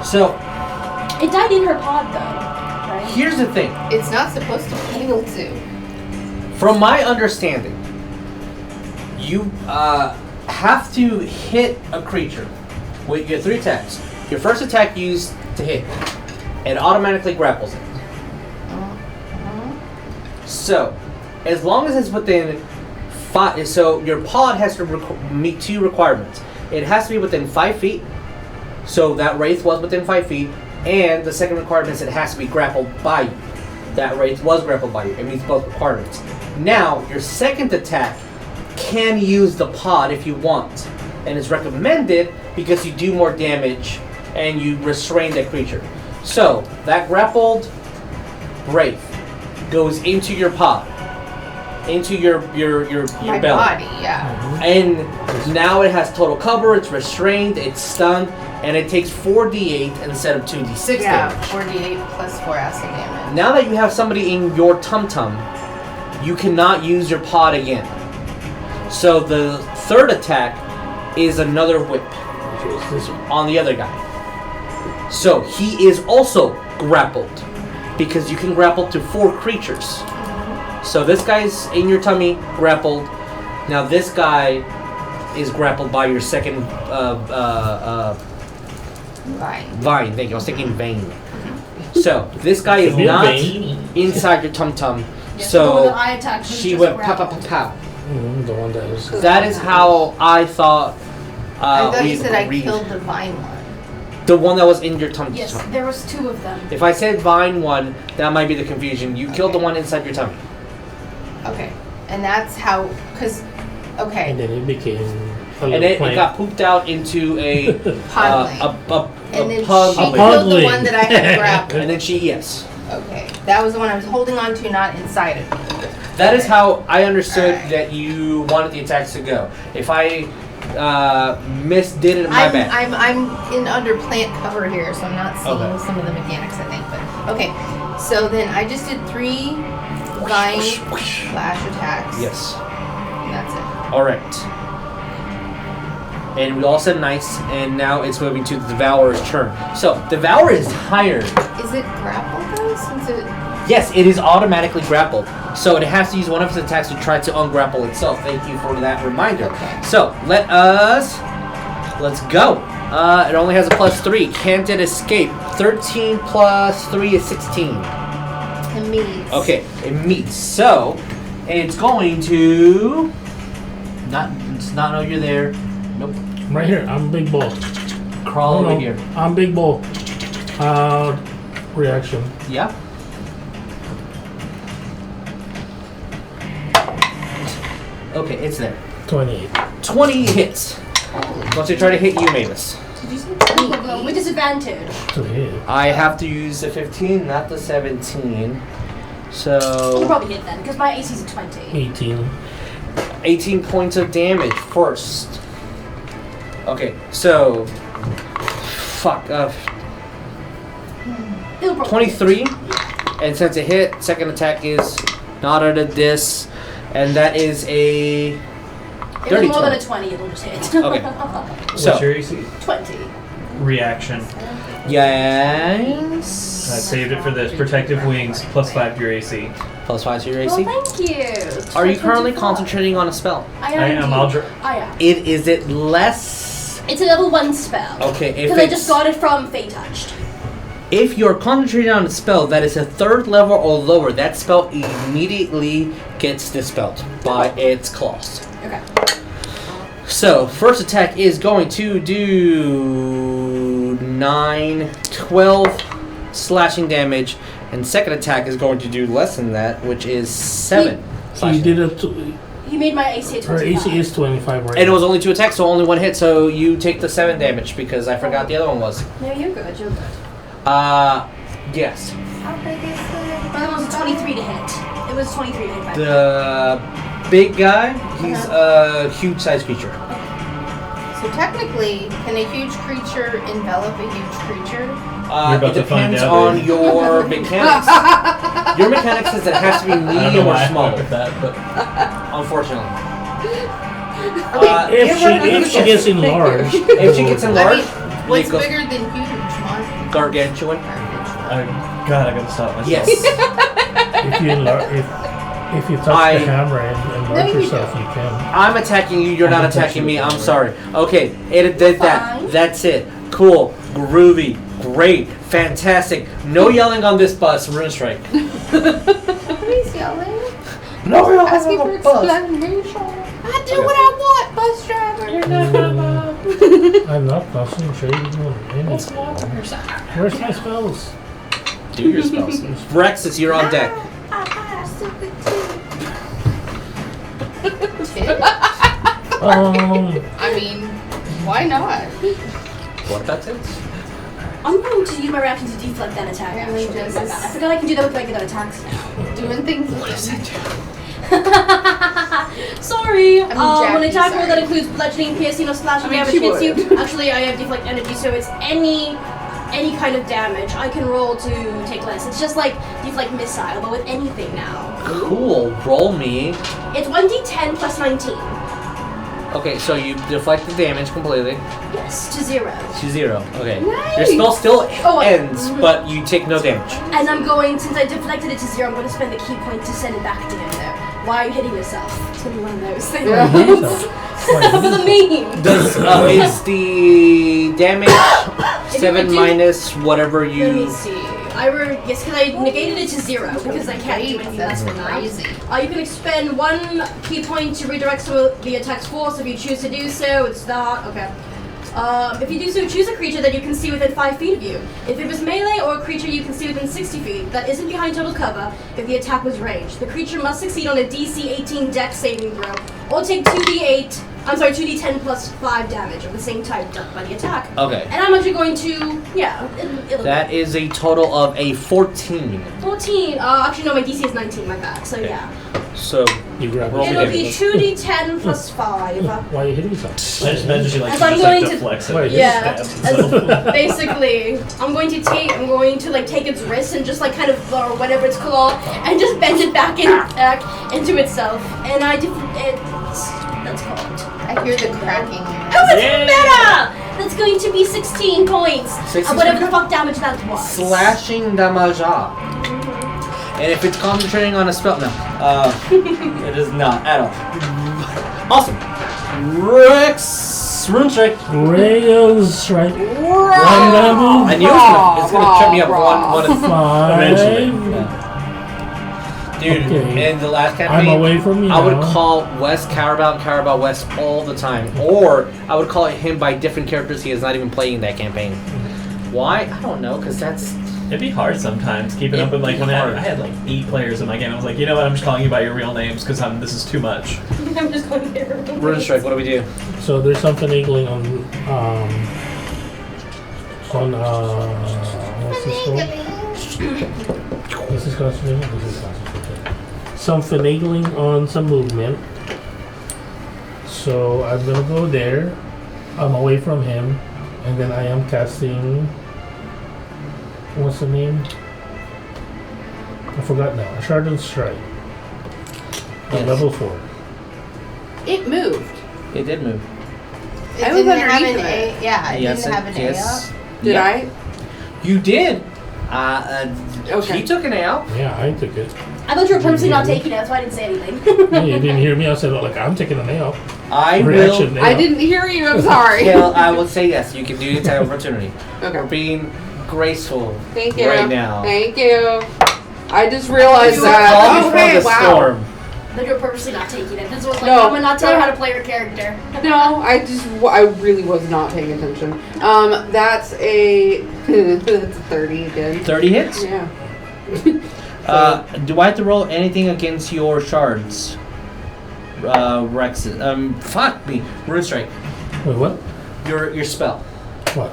So, It died in her pod though, right? here's the thing. It's not supposed to be able to. From my understanding, you have to hit a creature with your 3 attacks. Your first attack used to hit, it automatically grapples it. So, as long as it's within 5, so your pod has to meet 2 requirements. It has to be within 5 feet, so that wraith was within 5 feet, and the second requirement is it has to be grappled by you. That wraith was grappled by you. It meets both requirements. Now, your second attack can use the pod if you want, and it's recommended because you do more damage and you restrain that creature. So, that grappled wraith goes into your pod, into your My belly. body, yeah. And now it has total cover, it's restrained, it's stunned, and it takes 4d8 instead of 2d6 Yeah, damage. 48 plus 4 acid damage. Now that you have somebody in your tum-tum, you cannot use your pod again. So the third attack is another whip Which is this one. on the other guy. So he is also grappled, because you can grapple to 4 creatures. So this guy's in your tummy, grappled. Now this guy is grappled by your second Right. vine. Thank you. I was thinking vein. So this guy is Could be a not vein. inside your tum tum. Yeah, the one So that I attacked was she just went pow pow grappled. pow pow. The one that was. That is how I thought. I thought we you said I agreed. killed the vine one. The one that was in your tum Yes, tum. there was 2 of them. If I said vine one, that might be the confusion. You killed the Okay. one inside your tummy. Okay. And that's how, because, okay. And then it became and then it got pooped out into a Podling. And then pug. she A killed the podling. one that I had grabbed. And then yes. Okay, that was the one I was holding on to, not inside of me. That is how I understood that you wanted the attacks to go. If I misdid it, my bad. I'm in under plant cover here, so I'm not seeing Okay. some of the mechanics, I think. But okay, so then I just did 3 vine flash attacks. Yes. And that's it. All right. And we all said nice, and now it's moving to the Devourer's turn. So, Devourer is tired. Is it grapple though? Since it. Yes, it is automatically grappled. So it has to use one of its attacks to try to ungrapple itself. Thank you for that reminder. Okay. So, let's go. It only has a +3. Can't it escape? 13 plus 3 is 16. It meets. Okay, it meets. So, it's going to does not know you're there. Nope. I'm right here. I'm big ball. Crawl No, over here. I'm big ball. Reaction. Yeah. Okay, it's there. 28. 20 hits. Going to try to hit you, Maevis. Did you say With disadvantage. To hit. I have to use the 15, not the 17. I'll So, probably hit then, because my AC is a 20. 18. 18 points of damage first. Okay, so, It'll probably 23. And since it hit, second attack is not out of this. And that is a If dirty it's more than 20. a 20, it'll just hit. Okay. What's So, your AC? 20. Reaction. yes. I saved it for this. Protective wings, +5 to your AC. +5 to your Well, AC. thank you. Are you currently 24. concentrating on a spell? I I am. indeed. I am. Is it less? It's a level 1 spell. Okay, if Because I it's just got it from Fey Touched. if you're concentrating on a spell that is a 3rd level or lower, that spell immediately gets dispelled by its claws. Okay. So, first attack is going to do 12 slashing damage, and second attack is going to do less than that, which is 7 So you slashing. did it. He made my AC at Her 25. AC is 25 right And it now. was only 2 attacks, so only 1 hit, so you take the 7 damage because I forgot the other one was. No, you're good. You're good. Yes. How big is The other one was 23 to hit. It was 23 to hit by The big guy, he's a huge sized creature. So technically, can a huge creature envelop a huge creature? You're about It to find depends out, on dude. your mechanics. Your mechanics is it has to be I don't know medium or why I small, with that, but unfortunately. If she gets enlarged. If she gets enlarged, What's it goes bigger than huge, Mark? gargantuan. God, I gotta stop myself. Yes. If you enlarge, if you touch I- the hammer and enlarge No, you yourself, you can. I'm attacking you, you're not attacking me, I'm sorry. Okay, it did that. Fine. That's it. Cool, groovy, great, fantastic. No yelling on this bus, Rune Strike. Nobody's yelling. No yelling Asking on for the bus. explanation. I do what I want, bus driver. I'm not concentrating on anything. Where's my spells? Do your spells. Rexis, you're on deck. I mean, why not? What that is? I'm going to use my reaction to deflect that attack. Yeah, Actually, just- I forgot I can do that with regular attacks now. Doing things. What does that do? Sorry. I'm When Jackie, attack roll sorry. that includes bludgeoning, piercing, or slashing I mean, damage she hits you. would. Actually, I have deflect energy, so it's any kind of damage I can roll to take less. It's just like deflect missile, but with anything now. Cool, roll me. It's 1d10 plus 19. Okay, so you deflect the damage completely Yes, to 0. to 0. Okay. Nice. Your spell still Oh, ends, but you take no damage. And I'm going, since I deflected it to 0, I'm going to spend the key point to send it back to him there. Why are you hitting yourself? It's going to be one of those things. For the meme. Does is the damage If you 7 would do- minus whatever Let me you? see. Yes, because I negated it to 0 because I can't do anything less That's than that. crazy. You can expend 1 key point to redirect the attack's force if you choose to do so. It's that. Okay. If you do so, choose a creature that you can see within 5 feet of you. If it was melee or a creature you can see within 60 feet, that isn't behind total cover if the attack was ranged. The creature must succeed on a DC 18 Dex saving throw or take 2d8 I'm sorry, 2d10 plus 5 damage of the same type done by the attack. Okay. And I'm actually going to, it'll That is a total of a 14. 14. Actually, no, my DC is 19, my bad. So, yeah. So, You grab Roll it. It'll me be 2d10 plus 5. Why are you hitting yourself? I just imagine she like As to I'm just going like to- deflects it. Wait, Yeah. Stabs. Basically, I'm going to like take its wrist and just like kind of, or whatever it's called, and just bend it back into itself. And that's called. I hear the cracking. Oh, it's meta! That's going to be 16 points. 16 Whatever the fuck damage that was. slashing damage. And if it's concentrating on a spell, no. It is not at all. Awesome. Rex, Rune Strike. Rails, right? I knew it's gonna trip me up one Five. Dude, Okay. in the last I'm campaign, away from you I would now. call West Carabao West all the time. Or I would call him by different characters he is not even playing that campaign. Why? I don't know, because that's... It'd be hard sometimes keeping up with like when I had like 8 players in my game. I was like, you know what? I'm just calling you by your real names because this is too much. I'm just going there. Rune Strike, what do we do? So there's some finagling what's this called? This is concentration. This is concentration. Some finagling on some movement. So I'm gonna go there. I'm away from him, and then I am casting. What's the name? I forgot now. A Shard and Strike. At Yes. level 4. It moved. It did move. It I was didn't have underneath an of it. A. Yeah, it Yes, didn't have an A yes. up. Did Yeah. I? You did. Okay. He took an L. Yeah, I took it. I thought you were purposely not taking it, that's why I didn't say anything. Yeah, you didn't hear me. I said, like, I'm taking a nail. I Reaction will. nail. I didn't hear you. I'm sorry. Well, I will say yes. You can do the attack opportunity. We're Okay. being graceful Thank you. right now. Thank you. I just realized You that. call before Okay, the wow. storm. I thought you were purposely not taking it. This was like, No. I'm gonna not tell you how to play your character. No, I really was not paying attention. That's a that's a 30 again. 30 hits. Yeah. Do I have to roll anything against your shards? Rexis. Fuck me. Rune Strike. Wait, what? Your spell. What?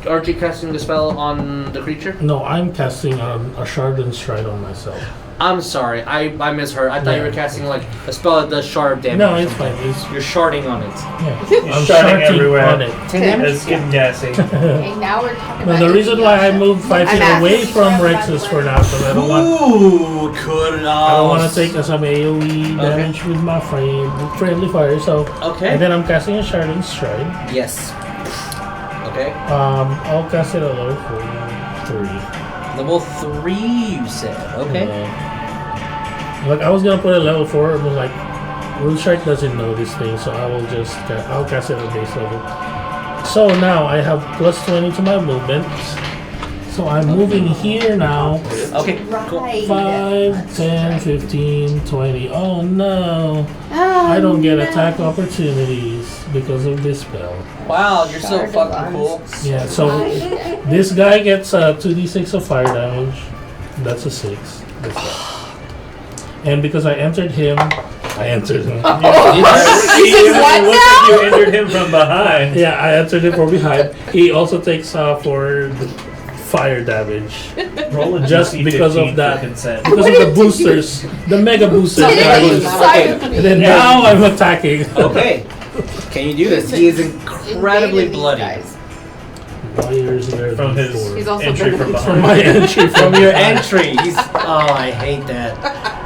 Aren't you casting the spell on the creature? No, I'm casting a Shard and Stride on myself. I'm sorry. I misheard. I thought you Yeah. were casting like a spell that does shard damage. No, or it's something. fine. It's, You're sharding on it. yeah. I'm sharding sharding everywhere. on it. 10 damage? It's getting gassy. Okay, now we're talking No, about the reason why I moved 5 feet I'm away asking. from Rexis for now, because I don't want Ooh, could I don't want to take some AoE damage with my friendly fire. So Okay. and then I'm casting a Shard and Stride. Yes. Okay. I'll cast it at level 3. Level 3, you said. Okay. Like I was gonna put it level 4, but like Rune Strike doesn't know this thing, so I will just I'll cast it at base level. So now I have plus 20 to my movement. So I'm moving here now. Okay. Cool. Right. 5, 10, 15, 20. Oh no! I don't get attack opportunities because of this spell. Wow, you're so Shard fucking cool. Yeah, so this guy gets 2d6 of fire damage. That's a 6. This guy. And because I entered him. This is You what look now? like you entered him from behind. Yeah, I entered him from behind. He also takes for the fire damage. Roll a Just DC because of 15 that. for consent. Because of the boosters. The mega boosters. Okay. that I was- Okay. And then now I'm attacking. Okay. Can you do this? He is incredibly Invaded these bloody. guys. Lawyers there From his before. He's also entry been from in- From behind. my entry From your entry, he's. Oh, I hate that.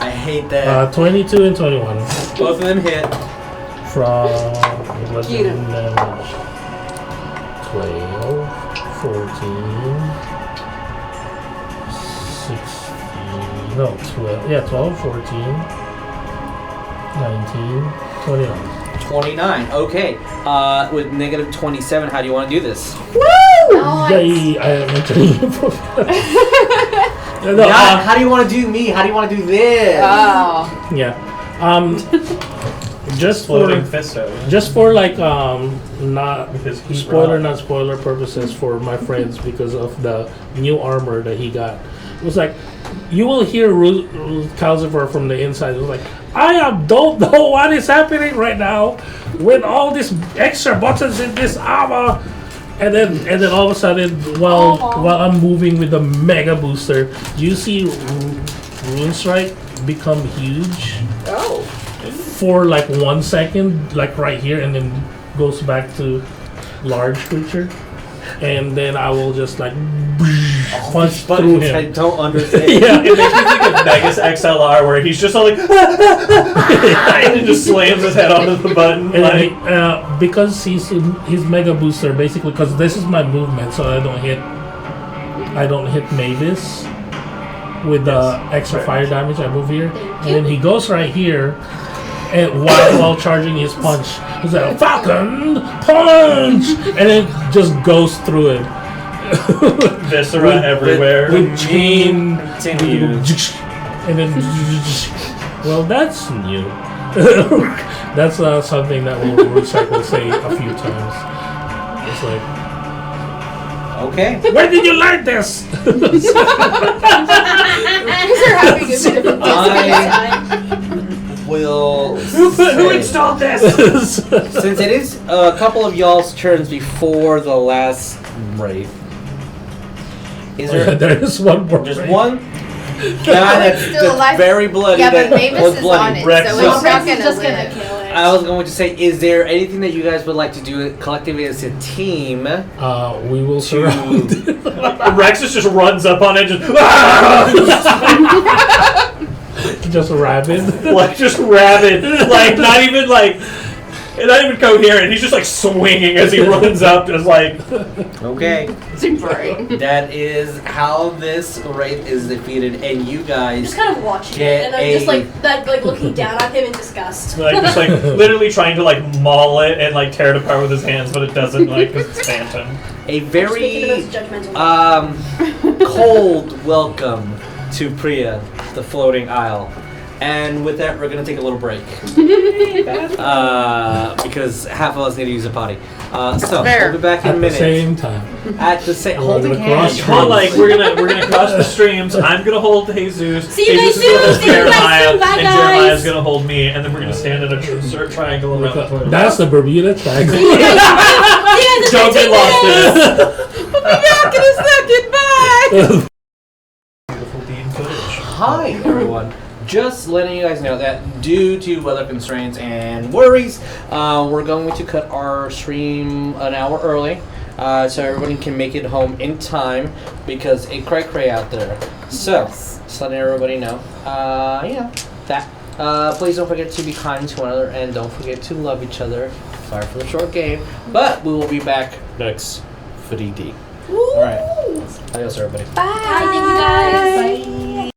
I hate that. 22 and 21. Both of them hit. From Get him. bludgeoning damage. 12, 14, 16. No, 12. Yeah, 12, 14, 19, 29. 29. Okay. With negative 27, how do you want to do this? Yay! I am entering. No, Yeah, how do you want to do me? How do you want to do this? Oh. yeah. Just Floating for fisto. like not Because he spoiler brought- not spoiler purposes for my friends because of the new armor that he got. It was like, you will hear Calcifer from the inside. It was like, don't know what is happening right now with all these extra buttons in this armor. And then all of a sudden, while I'm moving with the mega booster, you see Rune Strike become huge. Oh. For like 1 second, like right here, and then goes back to large creature. And then I will just like punch through him. I don't understand. Yeah. It makes me think of Megas XLR, where he's just all like, and then just slams his head onto the button. And Like, then, because he's mega booster, basically, because this is my movement, so I don't hit Maevis with the extra fire damage. I move here, and then he goes right here, and while charging his punch, he's like Falcon Punch, and it just goes through it. viscera everywhere. With chain, Continues. and then well, that's new. That's something that Rune Strike will say a few times. It's like, Okay. where did you learn this? These are having a bit of a Will Who say, installed this? since it is a couple of y'all's turns before the last wraith, is there There is one more. just break. one guy that's Still alive. very bloody Yeah, but that Maevis was is on bloody? it, Rexis. so Well, it's Rex not is gonna just live. gonna kill it. I was going to say, is there anything that you guys would like to do collectively as a team? We will surround. Rexis just runs up on it, just Just rabid. like just rabid, like not even coherent. He's just like swinging as he runs up, just like. Okay. Super. That is how this wraith is defeated, and you I'm guys just kind of watching Get it, and I'm just like looking down at him in disgust. Like just like literally trying to like maul it and like tear it apart with his hands, but it doesn't like because it's phantom. a Just making the very most judgmental. cold welcome to Prya, the floating isle. And with that, we're gonna take a little break because half of us need to use a potty. So Fair. we'll be back in a At the minute. same time. At the same, We're holding gonna cross hands. Well, like we're gonna cross the streams. I'm gonna hold Jesus. See you guys Jesus is gonna hold soon. See you guys Jeremiah, soon. Bye, and guys. Jeremiah's gonna hold me, and then we're gonna stand in a triangle around the toilet. That's the Bermuda Triangle. See you guys in Don't get 15 lost in minutes. it. Back in a second. Bye. Beautiful Dean footage. Hi everyone. Just letting you guys know that due to weather constraints and worries, we're going to cut our stream an hour early, so everybody can make it home in time because it's cray out there. So, just letting everybody know, that. Please don't forget to be kind to one another and don't forget to love each other. Sorry for the short game, but we will be back next for DD. All right. Adios, everybody. Bye. Thank you guys. Bye.